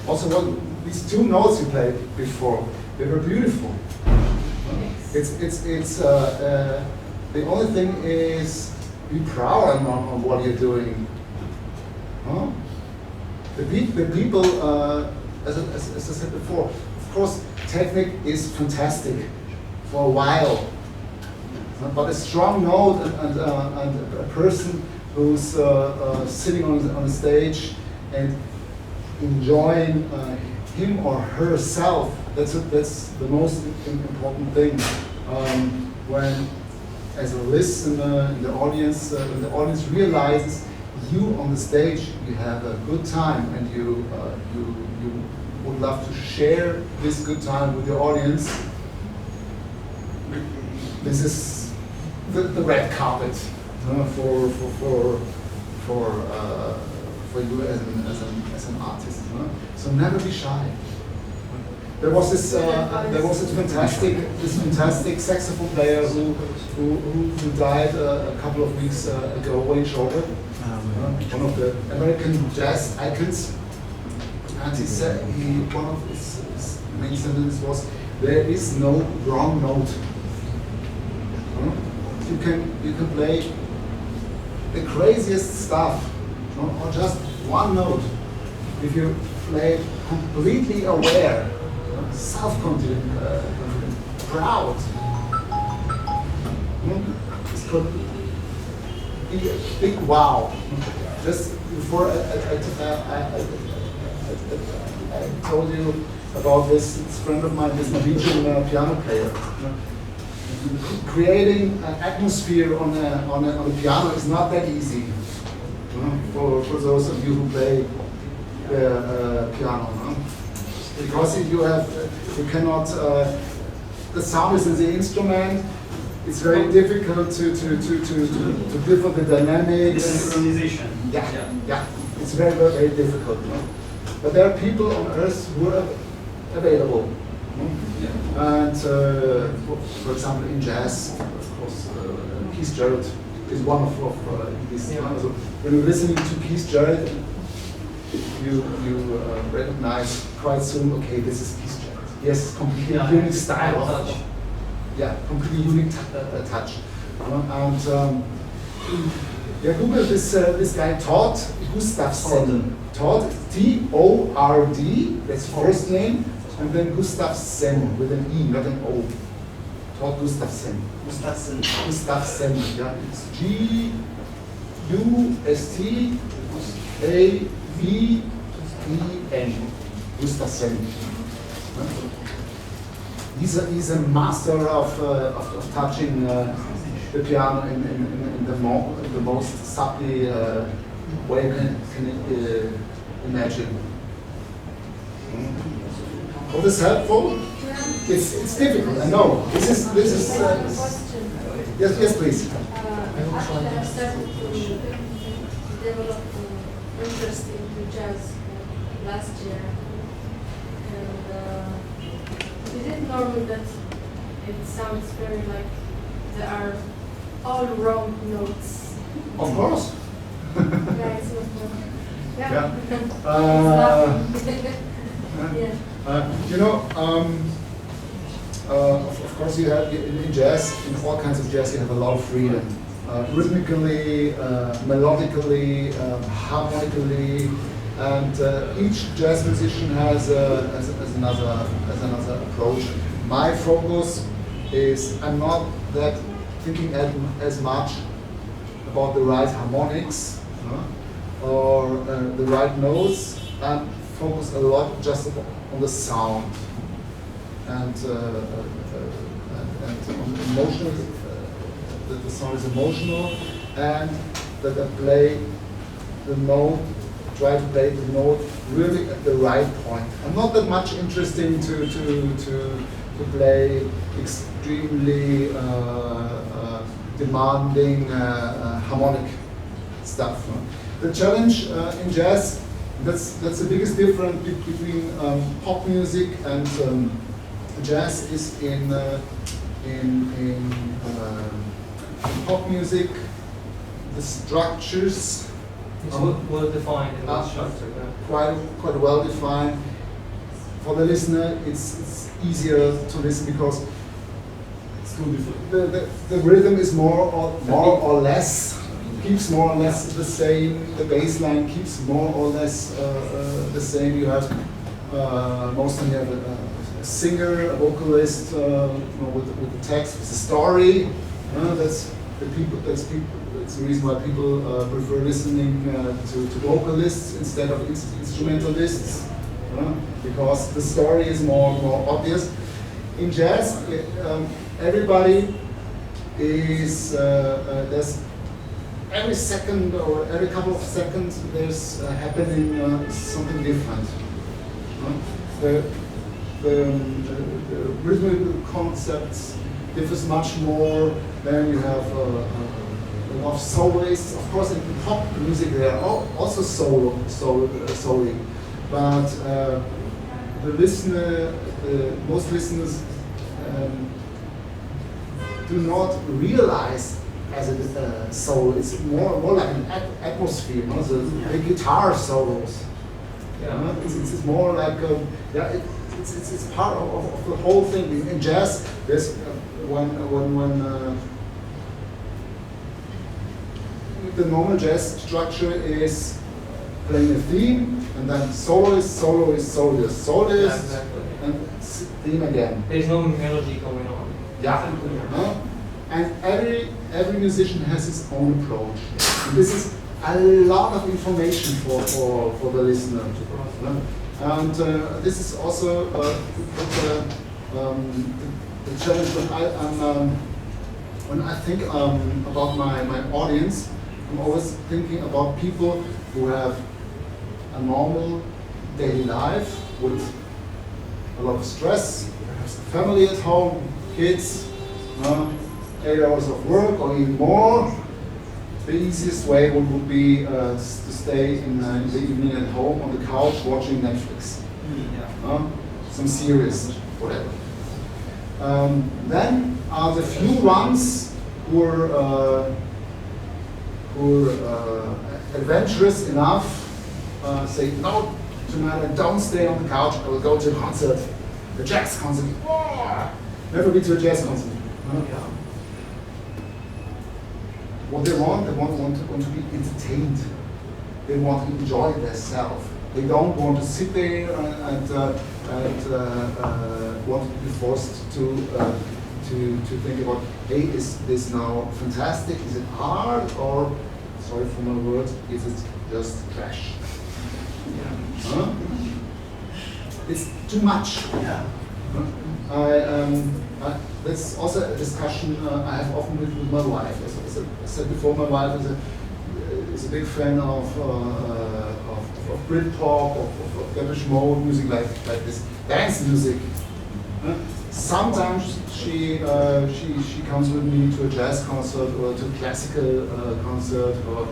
S1: Also, these two notes you played before, they were beautiful. It's the only thing is be proud on what you're doing. The people, as I said before, of course, technique is fantastic for a while, but a strong note and a person who's sitting on the stage and enjoying him or herself, that's the most important thing. When, as a listener in the audience, when the audience realizes you on the stage, you have a good time, and you would love to share this good time with the audience. This is the red carpet for you as an artist. So never be shy. There was this fantastic saxophone player who died a couple of weeks ago, Wayne Shorter, one of the American jazz icons. And he said, one of his main sentences was, "There is no wrong note." You can play the craziest stuff, or just one note. If you play completely aware, self-confident, proud, this could be a big wow. Just before I told you about this friend of mine, this Norwegian piano player. Creating an atmosphere on a piano is not that easy. For those of you who play piano, because you cannot. The sound is in the instrument. It's very difficult to differ the dynamics.
S3: Synchronization.
S1: Yeah. It's very, very difficult. But there are people on Earth who are available. And for example, in jazz, of course, Keith Jarrett is one of these. So when you're listening to Keith Jarrett, you recognize quite soon, okay, this is Keith Jarrett. He has a completely unique style. Completely unique touch. And Google this guy Todd Gustafsson. Todd, T-O-R-D, that's first name, and then Gustafsson with an E, not an O. Todd Gustafsson. Gustafsson, yeah. It's G-U-S-T-A-V-E-N. Gustafsson. He's a master of touching the piano in the most subtly way you can imagine. Was this helpful? It's difficult. I know. This is. Yes, please.
S6: Actually, I started to develop interest in jazz last year, and is it normal that it sounds very like there are all wrong notes?
S1: Of course.
S6: Yeah, it's not normal. Yeah.
S1: You know, of course, you have in jazz, in all kinds of jazz, you have a lot of freedom, rhythmically, melodically, harmonically, and each jazz musician has another approach. My focus is I'm not that thinking as much about the right harmonics or the right notes. I focus a lot just on the sound and on emotional. That the song is emotional, and that I play the note, try to play the note really at the right point. I'm not that much interested to play extremely demanding harmonic stuff. The challenge in jazz, that's the biggest difference between pop music and jazz is in pop music, the structures
S5: It's well defined in that structure.
S1: quite well defined. For the listener, it's easier to listen because the rhythm is more or less keeps more or less the same. The bass line keeps more or less the same. You have mostly have a singer, a vocalist with the text, with the story. That's the reason why people prefer listening to vocalists instead of instrumentalists, because the story is more obvious. In jazz, everybody is there's every second or every couple of seconds there's happening something different. The rhythmical concepts differs much more. Then you have a lot of soloists. Of course, in pop music there are also soloing, but most listeners do not realize as a solo. It's more like an atmosphere. The guitar solos. Yeah, it's more like it's part of the whole thing. In jazz, there's when the normal jazz structure is playing a theme and then soloist,
S5: Yeah, exactly.
S1: and theme again.
S5: There's no melody going on.
S1: Yeah. And every musician has his own approach. And this is a lot of information for the listener. And this is also the challenge when I think about my audience. I'm always thinking about people who have a normal daily life with a lot of stress, perhaps a family at home, kids, 8 hours of work or even more. The easiest way would be to stay in the evening at home on the couch watching Netflix, some series, whatever. Then are the few ones who are adventurous enough, say, no, tonight I don't stay on the couch, I will go to a concert, a jazz concert. Never been to a jazz concert. What they want to be entertained. They want to enjoy themselves. They don't want to sit there and want to be forced to think about, hey, is this now fantastic? Is it art, or, sorry for my words, is it just trash? It's too much. That's also a discussion I have often with my wife. As I said before, my wife is a big fan of Britpop, of Depeche Mode, music like this, dance music. Sometimes she comes with me to a jazz concert or to a classical concert. Or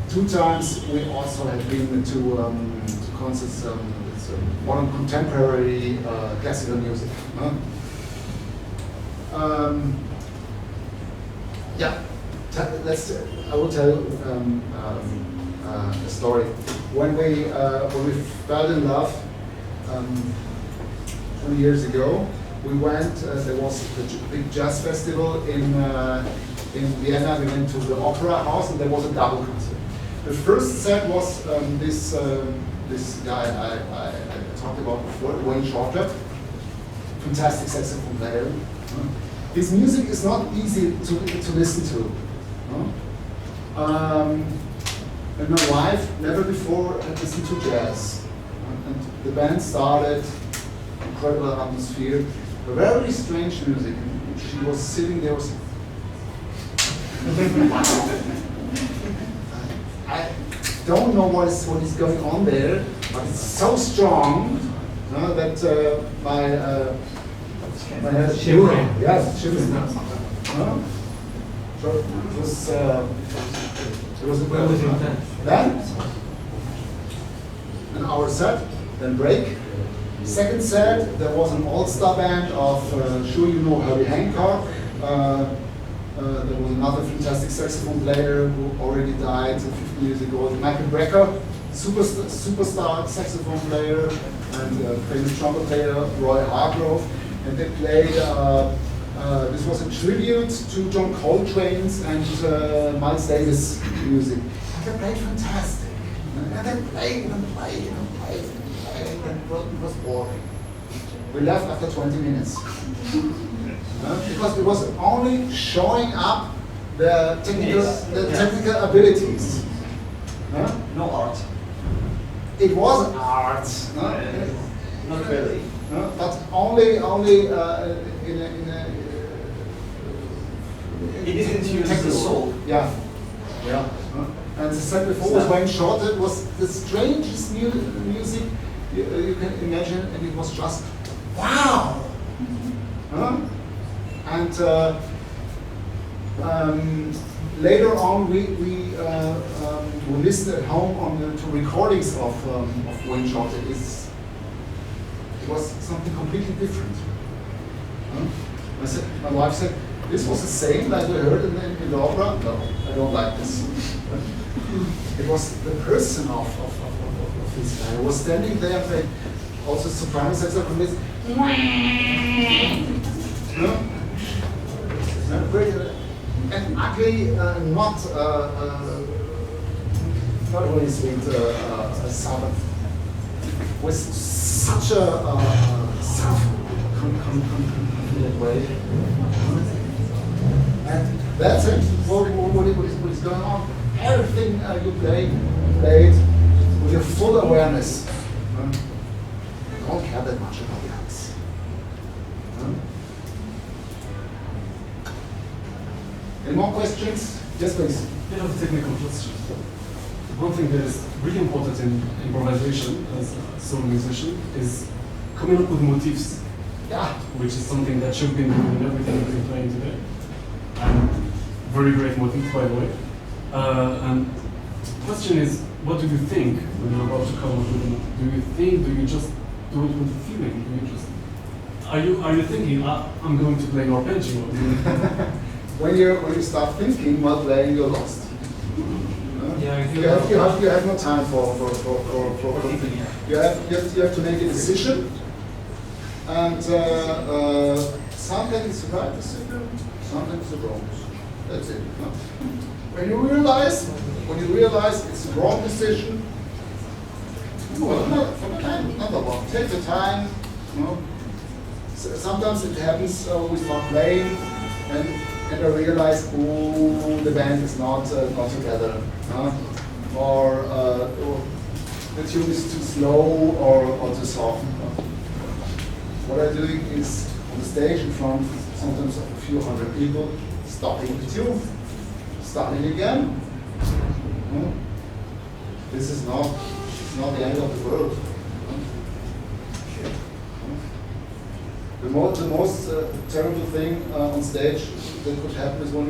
S1: 2 times we also have been to concerts. Modern contemporary classical music. Yeah, I will tell a story. When we fell in love 20 years ago, we went. There was a big jazz festival in Vienna. We went to the Opera House, and there was a double concert. The first set was this guy I talked about before, Wayne Shorter, fantastic saxophone player. His music is not easy to listen to. And my wife never before had listened to jazz. And the band started, incredible atmosphere, very strange music. And she was sitting there, I don't know what is going on there, but it's so strong that my head shivering. Yes, shivering. So it was a then an hour set, then break. Second set, there was an all-star band of sure you know Herbie Hancock. There was another fantastic saxophone player who already died 15 years ago, Michael Brecker, superstar saxophone player, and famous trumpet player Roy Hargrove. And they played, this was a tribute to John Coltrane's and Miles Davis music. And they played fantastic. And they played and played and played and played, and it was boring. We left after 20 minutes. Because it was only showing up the technical abilities.
S7: No art.
S1: It was art.
S7: Not really.
S1: But only in a
S7: It didn't use the soul.
S1: Yeah. And as I said before, with Wayne Shorter, it was the strangest music you can imagine, and it was just wow. And later on, we listened at home to recordings of Wayne Shorter. It was something completely different. My wife said, "This was the same like we heard in the opera." No, I don't like this. It was the person of this guy who was standing there and playing, also soprano saxophonist. And ugly, not really sweet sound, with such a self-confident way. And that's it. What is going on? Everything you played with your full awareness. Don't care that much about the others. Any more questions? Yes, please.
S8: Bit of a technical question. One thing that is really important in improvisation as a solo musician is coming up with motifs.
S1: Yeah.
S8: Which is something that you've been doing in everything you've been playing today. And very great motifs, by the way. And the question is, what do you think when you're about to come up with them? Do you just do it with feeling? Do you just are you thinking, I'm going to play arpeggio?
S1: When you start thinking while playing, you're lost.
S5: Yeah,
S1: You have no time for thinking. You have to make a decision, and something is the right decision, something is the wrong decision. That's it. When you realize it's the wrong decision, well, another one. Take the time. Sometimes it happens. We start playing, and I realize, the band is not together, or the tune is too slow or too soft. what I'm doing is on the stage in front, sometimes of a few hundred people, stopping the tune, starting again. This is not the end of the world. The most terrible thing on stage that could happen is when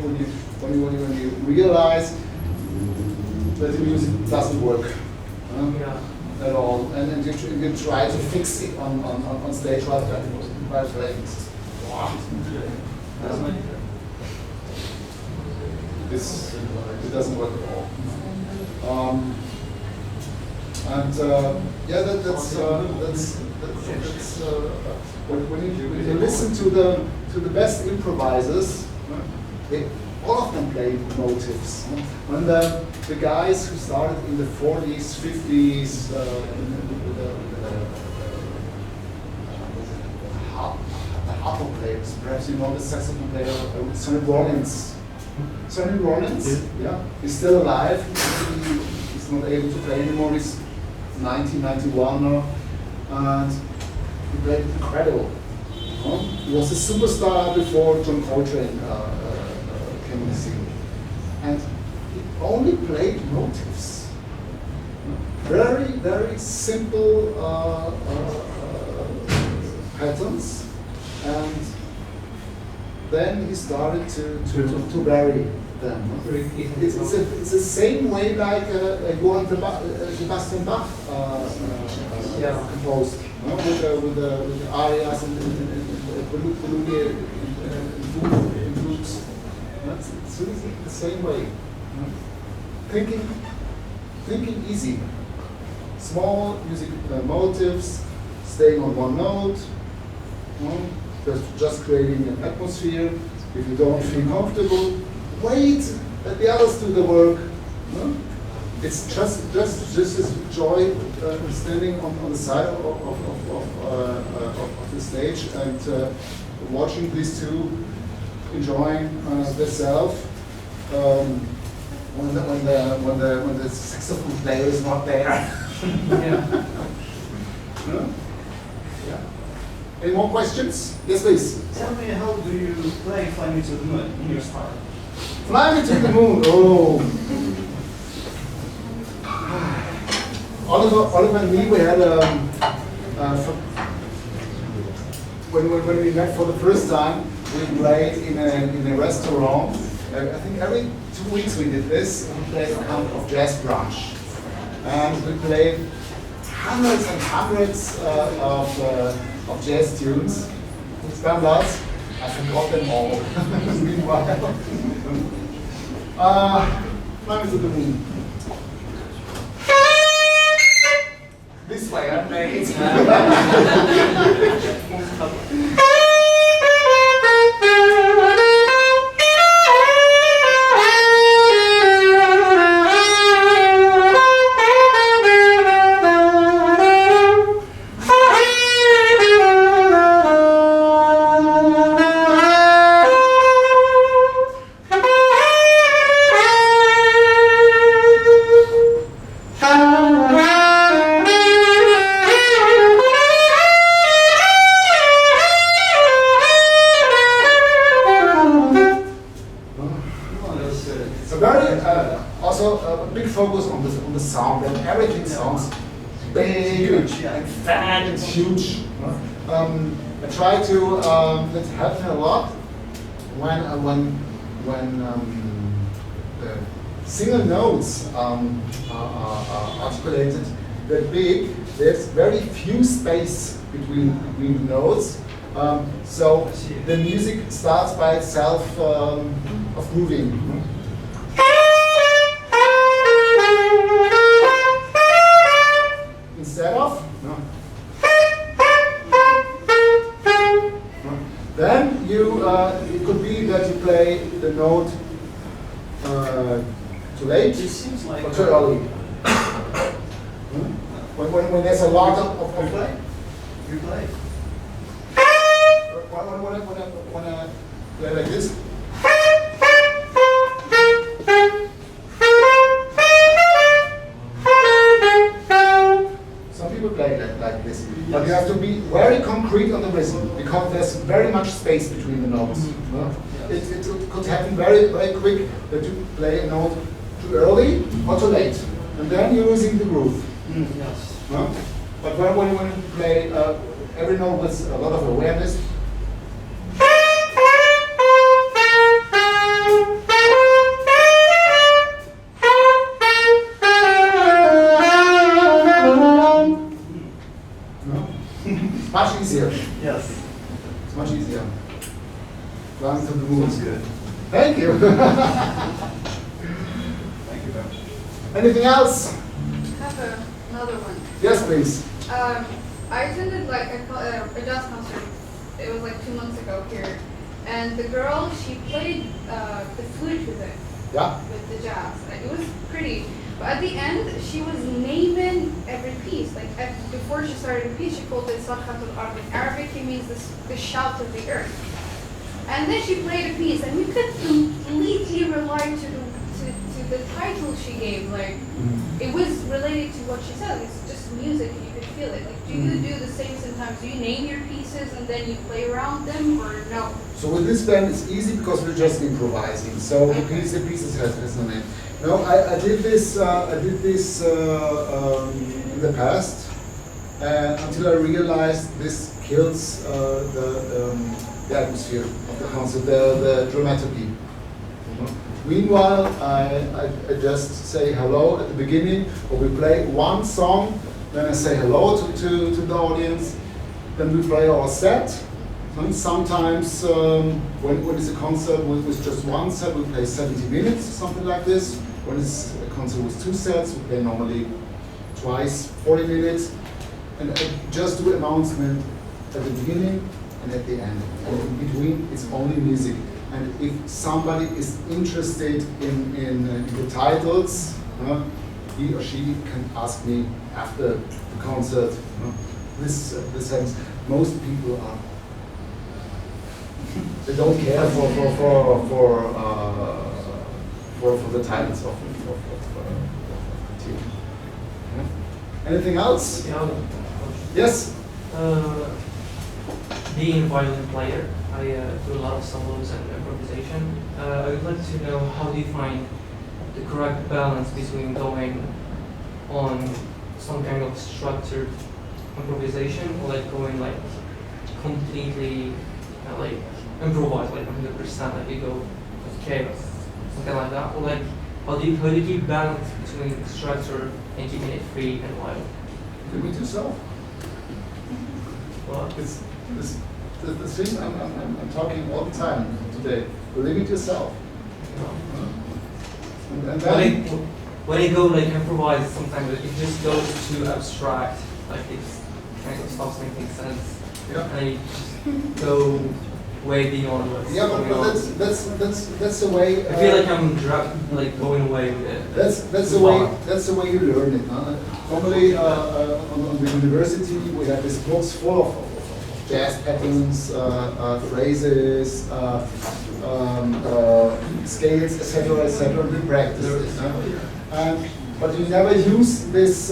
S1: you realize that the music doesn't work at all, and you try to fix it on stage while playing. This it doesn't work at all. That's when you listen to the best improvisers, all of them play motives. When the guys who started in the 40s, 50s, the harp players, perhaps you know the saxophone player, Sonny Rollins. Sonny Rollins, he's still alive. He's not able to play anymore. He's 1991 now, and he played incredible. He was a superstar before John Coltrane came on the scene, and he only played motives. Very, very simple patterns, and then he started to vary them. It's the same way like Johann Sebastian Bach composed, with the arias and flutes. It's really the same way. Thinking easy. Small music motives, staying on one note, just creating an atmosphere. If you don't feel comfortable, wait, let the others do the work. It's just this joy standing on the side of the stage and watching these two enjoying themselves. When the saxophone player is not there. Any more questions? Yes, please.
S7: Tell me, how do you play Fly Me to the Moon in your style?
S1: Fly Me to the Moon. Oh. Oliver and me, we had when we met for the first time, we played in a restaurant. I think every 2 weeks we did this. We played a kind of jazz brunch, and we played hundreds and hundreds of jazz tunes. Standards. I forgot them all. Meanwhile, Fly Me to the Moon. This way, I play it. Focus on the sound, and everything sounds big and fat and huge. I try to that helps me a lot when the single notes are articulated that big. There's very few space between the notes, so the music starts by itself of moving. Instead of, then it could be that you play the note too late or too early. When there's a lot of play, you play. When I play like this. Play like this, but you have to be very concrete on the rhythm. very much space between the notes. It could happen very, very quick that you play a note too early or too late, and then you're losing the groove.
S5: Yes.
S1: But when you play every note with a lot of awareness, much easier.
S7: Yes.
S1: It's much easier. Runs to the moves.
S7: Sounds good.
S1: Thank you.
S7: Thank you very much.
S1: Anything else?
S4: I have another one.
S1: Yes, please.
S4: I attended like a jazz concert. It was like 2 months ago here, and the girl, she played the flute with it,
S1: Yeah.
S4: with the jazz. Like, it was pretty, but at the end she was naming every piece. Like before she started the piece, she called it sarhatul ard. In Arabic, it means the shout of the earth. And then she played a piece, and we could completely rely to the title she gave. Like it was related to what she said. It's just music, and you could feel it. Like, do you do the same sometimes? Do you name your pieces and then you play around them, or no?
S1: So with this band, it's easy because we're just improvising. So the pieces has no name. No, I did this. In the past, until I realized this kills the atmosphere of the concert, the dramaturgy. Meanwhile, I just say hello at the beginning, or we play one song, then I say hello to the audience, then we play our set. And sometimes when it's a concert with just one set, we play 70 minutes, something like this. When it's a concert with 2 sets, we play normally twice 40 minutes. And I just do announcement at the beginning and at the end. And in between, it's only music. And if somebody is interested in the titles, he or she can ask me after the concert. This happens. Most people are. They don't care for the titles of the team. Anything else?
S5: Yeah.
S1: Yes.
S5: Being a violin player, I do a lot of solos and improvisation. I would like to know, how do you find the correct balance between going on some kind of structured improvisation, or like going like completely like improvise, like 100%, like you go with chaos, something like that, or like how do you keep balance between structure and keeping it free and wild?
S1: Limit yourself.
S5: Well,
S1: It's the thing I'm talking all the time today. Limit yourself. And then,
S5: when you go like improvise, sometimes it just goes too abstract, like it kind of stops making sense,
S1: yeah.
S5: and you just go way beyond what's
S1: Yeah,
S5: going
S1: but
S5: on.
S1: that's the way.
S5: I feel like I'm like going away with it.
S1: That's the way you learn it. Normally on the university we have these books full of jazz patterns, phrases, scales, etc., etc. We practice this, but you never use this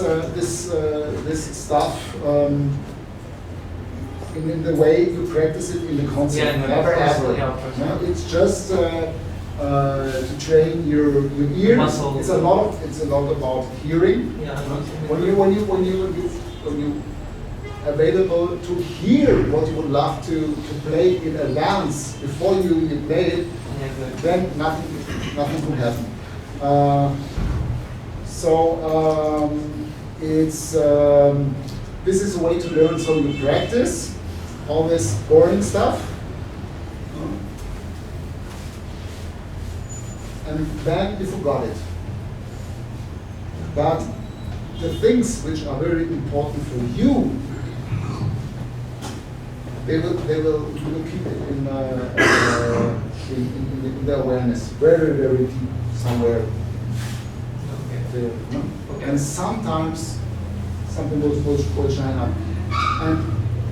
S1: stuff in the way you practice it in the concert.
S5: Yeah, no,
S1: Never
S5: of course,
S1: ever.
S5: yeah, of course.
S1: No, it's just to train your ear.
S5: Muscle.
S1: It's a lot about hearing.
S5: Yeah,
S1: When you available to hear what you would love to play in advance before you play it, then nothing will happen. It's this is a way to learn. So you practice all this boring stuff, and then you forgot it. But the things which are very important for you, you will keep it in the awareness, very, very deep somewhere there. No? And sometimes something will shine up. And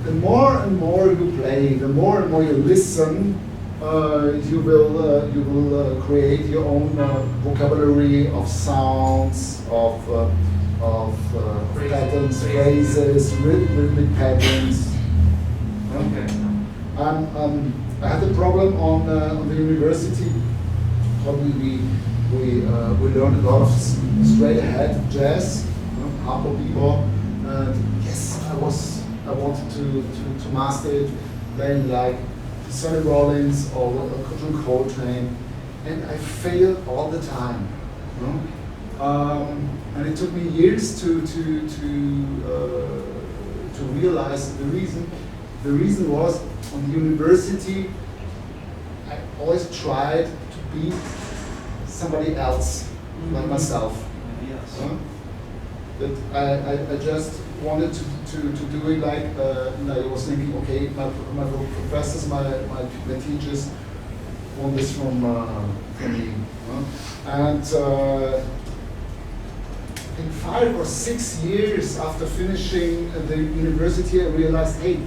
S1: the more and more you play, the more and more you listen, you will create your own vocabulary of sounds, of patterns, phrases, rhythmic patterns.
S5: Okay.
S1: I had a problem on the university. Probably we learned a lot of straight ahead jazz, harpo bebop, and yes, I wanted to master it, playing like Sonny Rollins or John Coltrane, and I failed all the time. And it took me years to realize the reason. The reason was on the university, I always tried to be somebody else, not myself. That I just wanted to do it like I was thinking, okay, my professors, my teachers want this from me. And in 5 or 6 years after finishing the university, I realized, hey,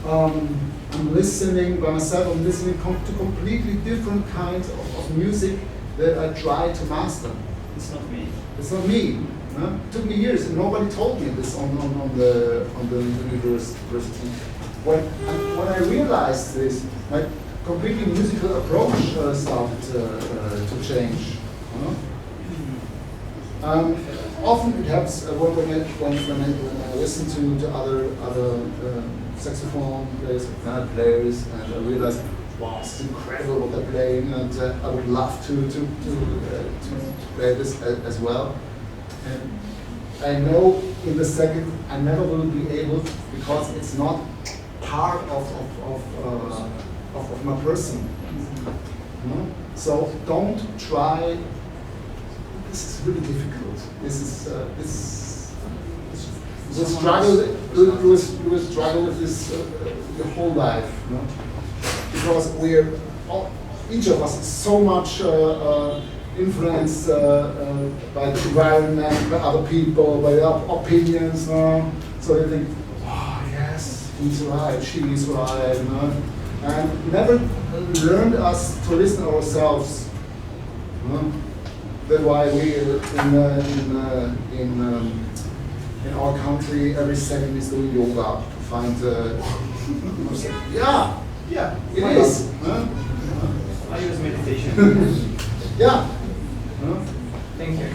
S1: I'm listening by myself, I'm listening to completely different kinds of music that I try to master.
S7: It's not me.
S1: It's not me. It took me years, and nobody told me this on the university. When I realized this, my completely musical approach started to change. Often it helps when I listen to other saxophone players, piano players, and I realize, wow, it's incredible what they're playing, and I would love to play this as well. And I know in the second I never will be able, because it's not part of my person. So don't try. This is really difficult. You will struggle with this your whole life, because each of us is so much influenced by the environment, by other people, by their opinions. So they think, oh yes, he's right, she's right, and never learned us to listen ourselves. That's why we in our country every second is doing yoga to find. Yeah, it is.
S7: I use meditation.
S1: Yeah.
S5: Thank you.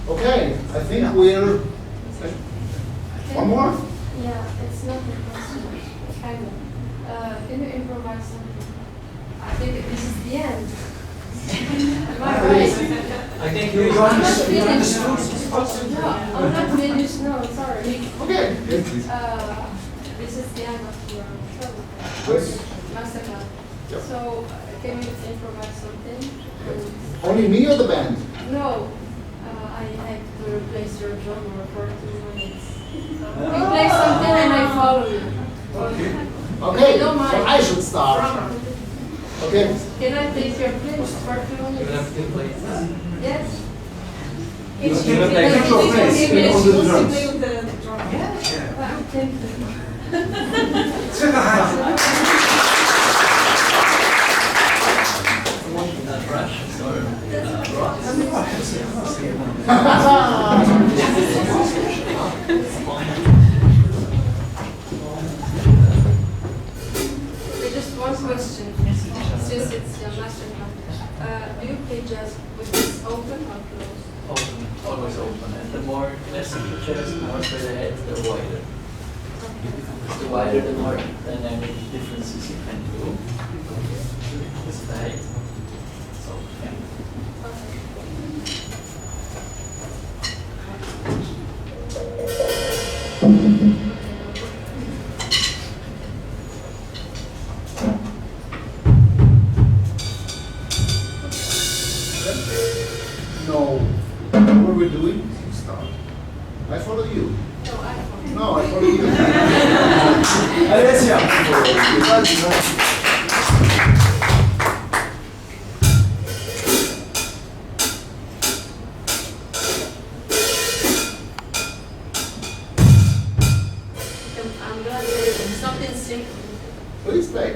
S1: Okay, I think we're. One more?
S6: Yeah, it's not a question. Kind of. Can you improvise something? I think this is the end. Am I right?
S5: I think
S6: I'm not finished.
S5: understood.
S6: No, I'm not finished. No, sorry.
S1: Okay. Yes, please.
S6: This is the end of your show.
S1: Yes.
S6: Masterclass.
S1: Yep.
S6: So, can you improvise something?
S1: Only me or the band?
S6: No, I have to replace your drummer for 2 minutes. You play something and I follow you.
S1: Okay.
S6: If
S1: Okay.
S6: you don't
S1: So
S6: mind.
S1: I should start. Okay.
S6: Can I take your place for 2
S5: You will
S6: minutes?
S5: have to play.
S6: Yes?
S2: You
S6: Can
S2: can
S6: you
S2: play
S6: take
S2: your
S6: your
S2: place
S6: place?
S2: on the drums.
S6: Thank you. Just one question, since it's your masterclass. Do you play jazz with this open or closed?
S9: Open, always open. And the more classical chairs, the more straight ahead, the wider. The wider, the more dynamic differences you can do. It's tight. So, yeah.
S1: No. What are we doing? Start. I follow you.
S6: No, I don't.
S1: No, I follow you.
S2: Alessia.
S6: I'm glad it's something simple.
S1: Please play.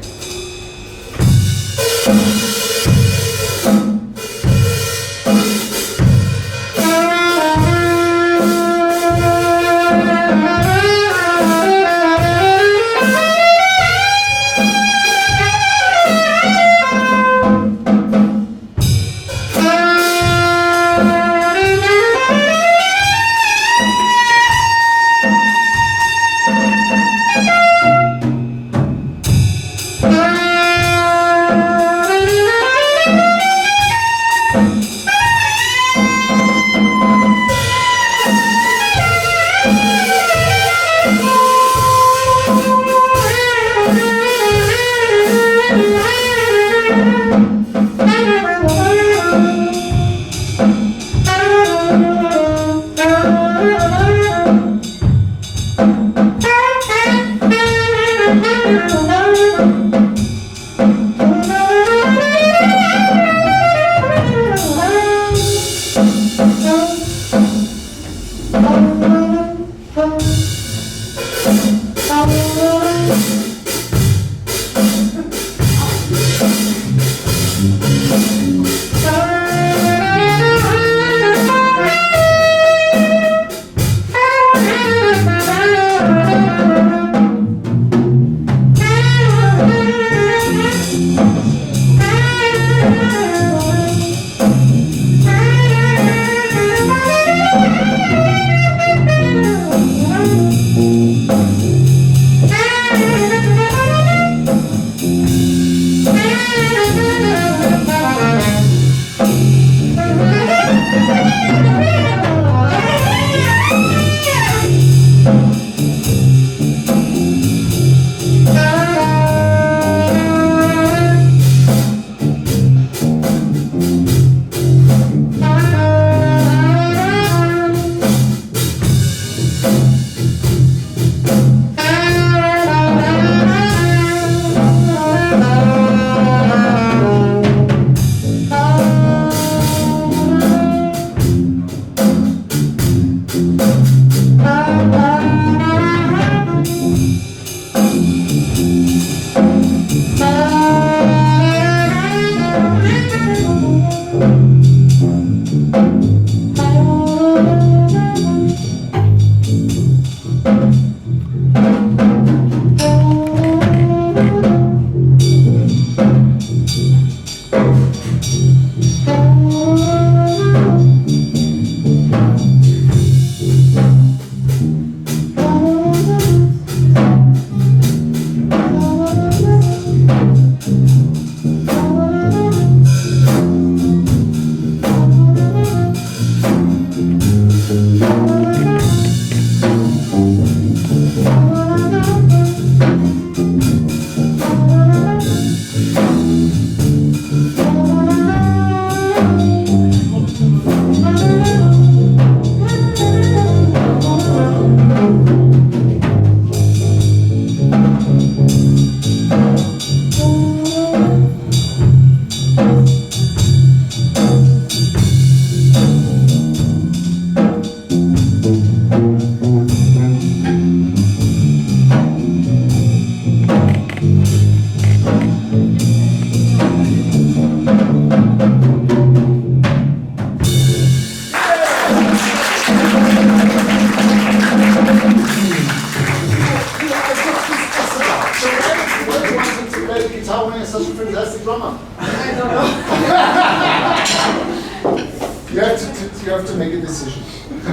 S1: You have to make a decision. Not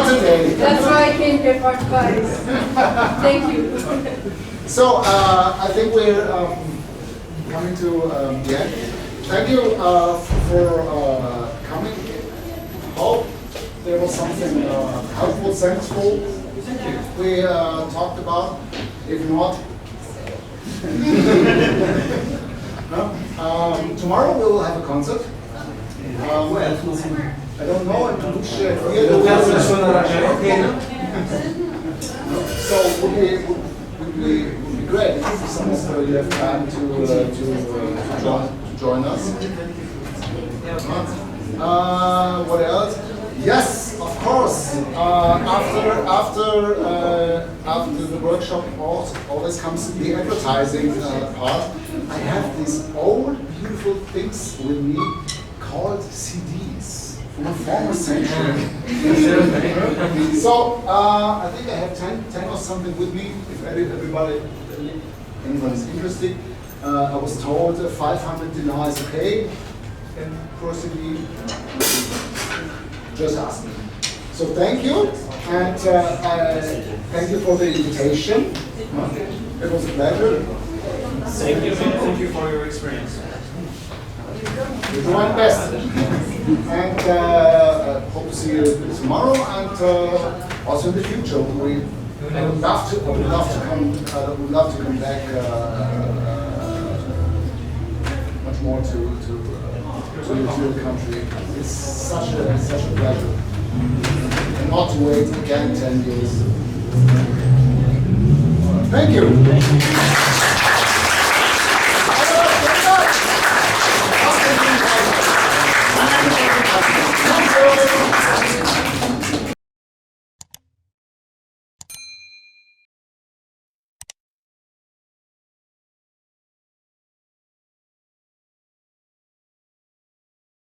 S1: today.
S6: That's why I came here for advice. Thank you.
S1: So I think we're coming to the end. Thank you for coming. Hope there was something helpful, thankful we talked about. If not, no? Tomorrow we will have a concert. I don't know in which theater we are. So would be great if some of you have time to join us. What else? Yes, of course. After the workshop, always comes the advertising part. I have these old, beautiful things with me called CDs from a former century. So I think I have 10 or something with me. If anyone is interested, I was told 500 dinar is okay. And proceed. Just ask me. So thank you, and thank you for the invitation. It was a pleasure.
S7: Thank you for your experience.
S1: You do my best, and hope to see you tomorrow, and also in the future. I would love to come back much more to the country. It's such a pleasure. And not to wait again 10 years. Thank you.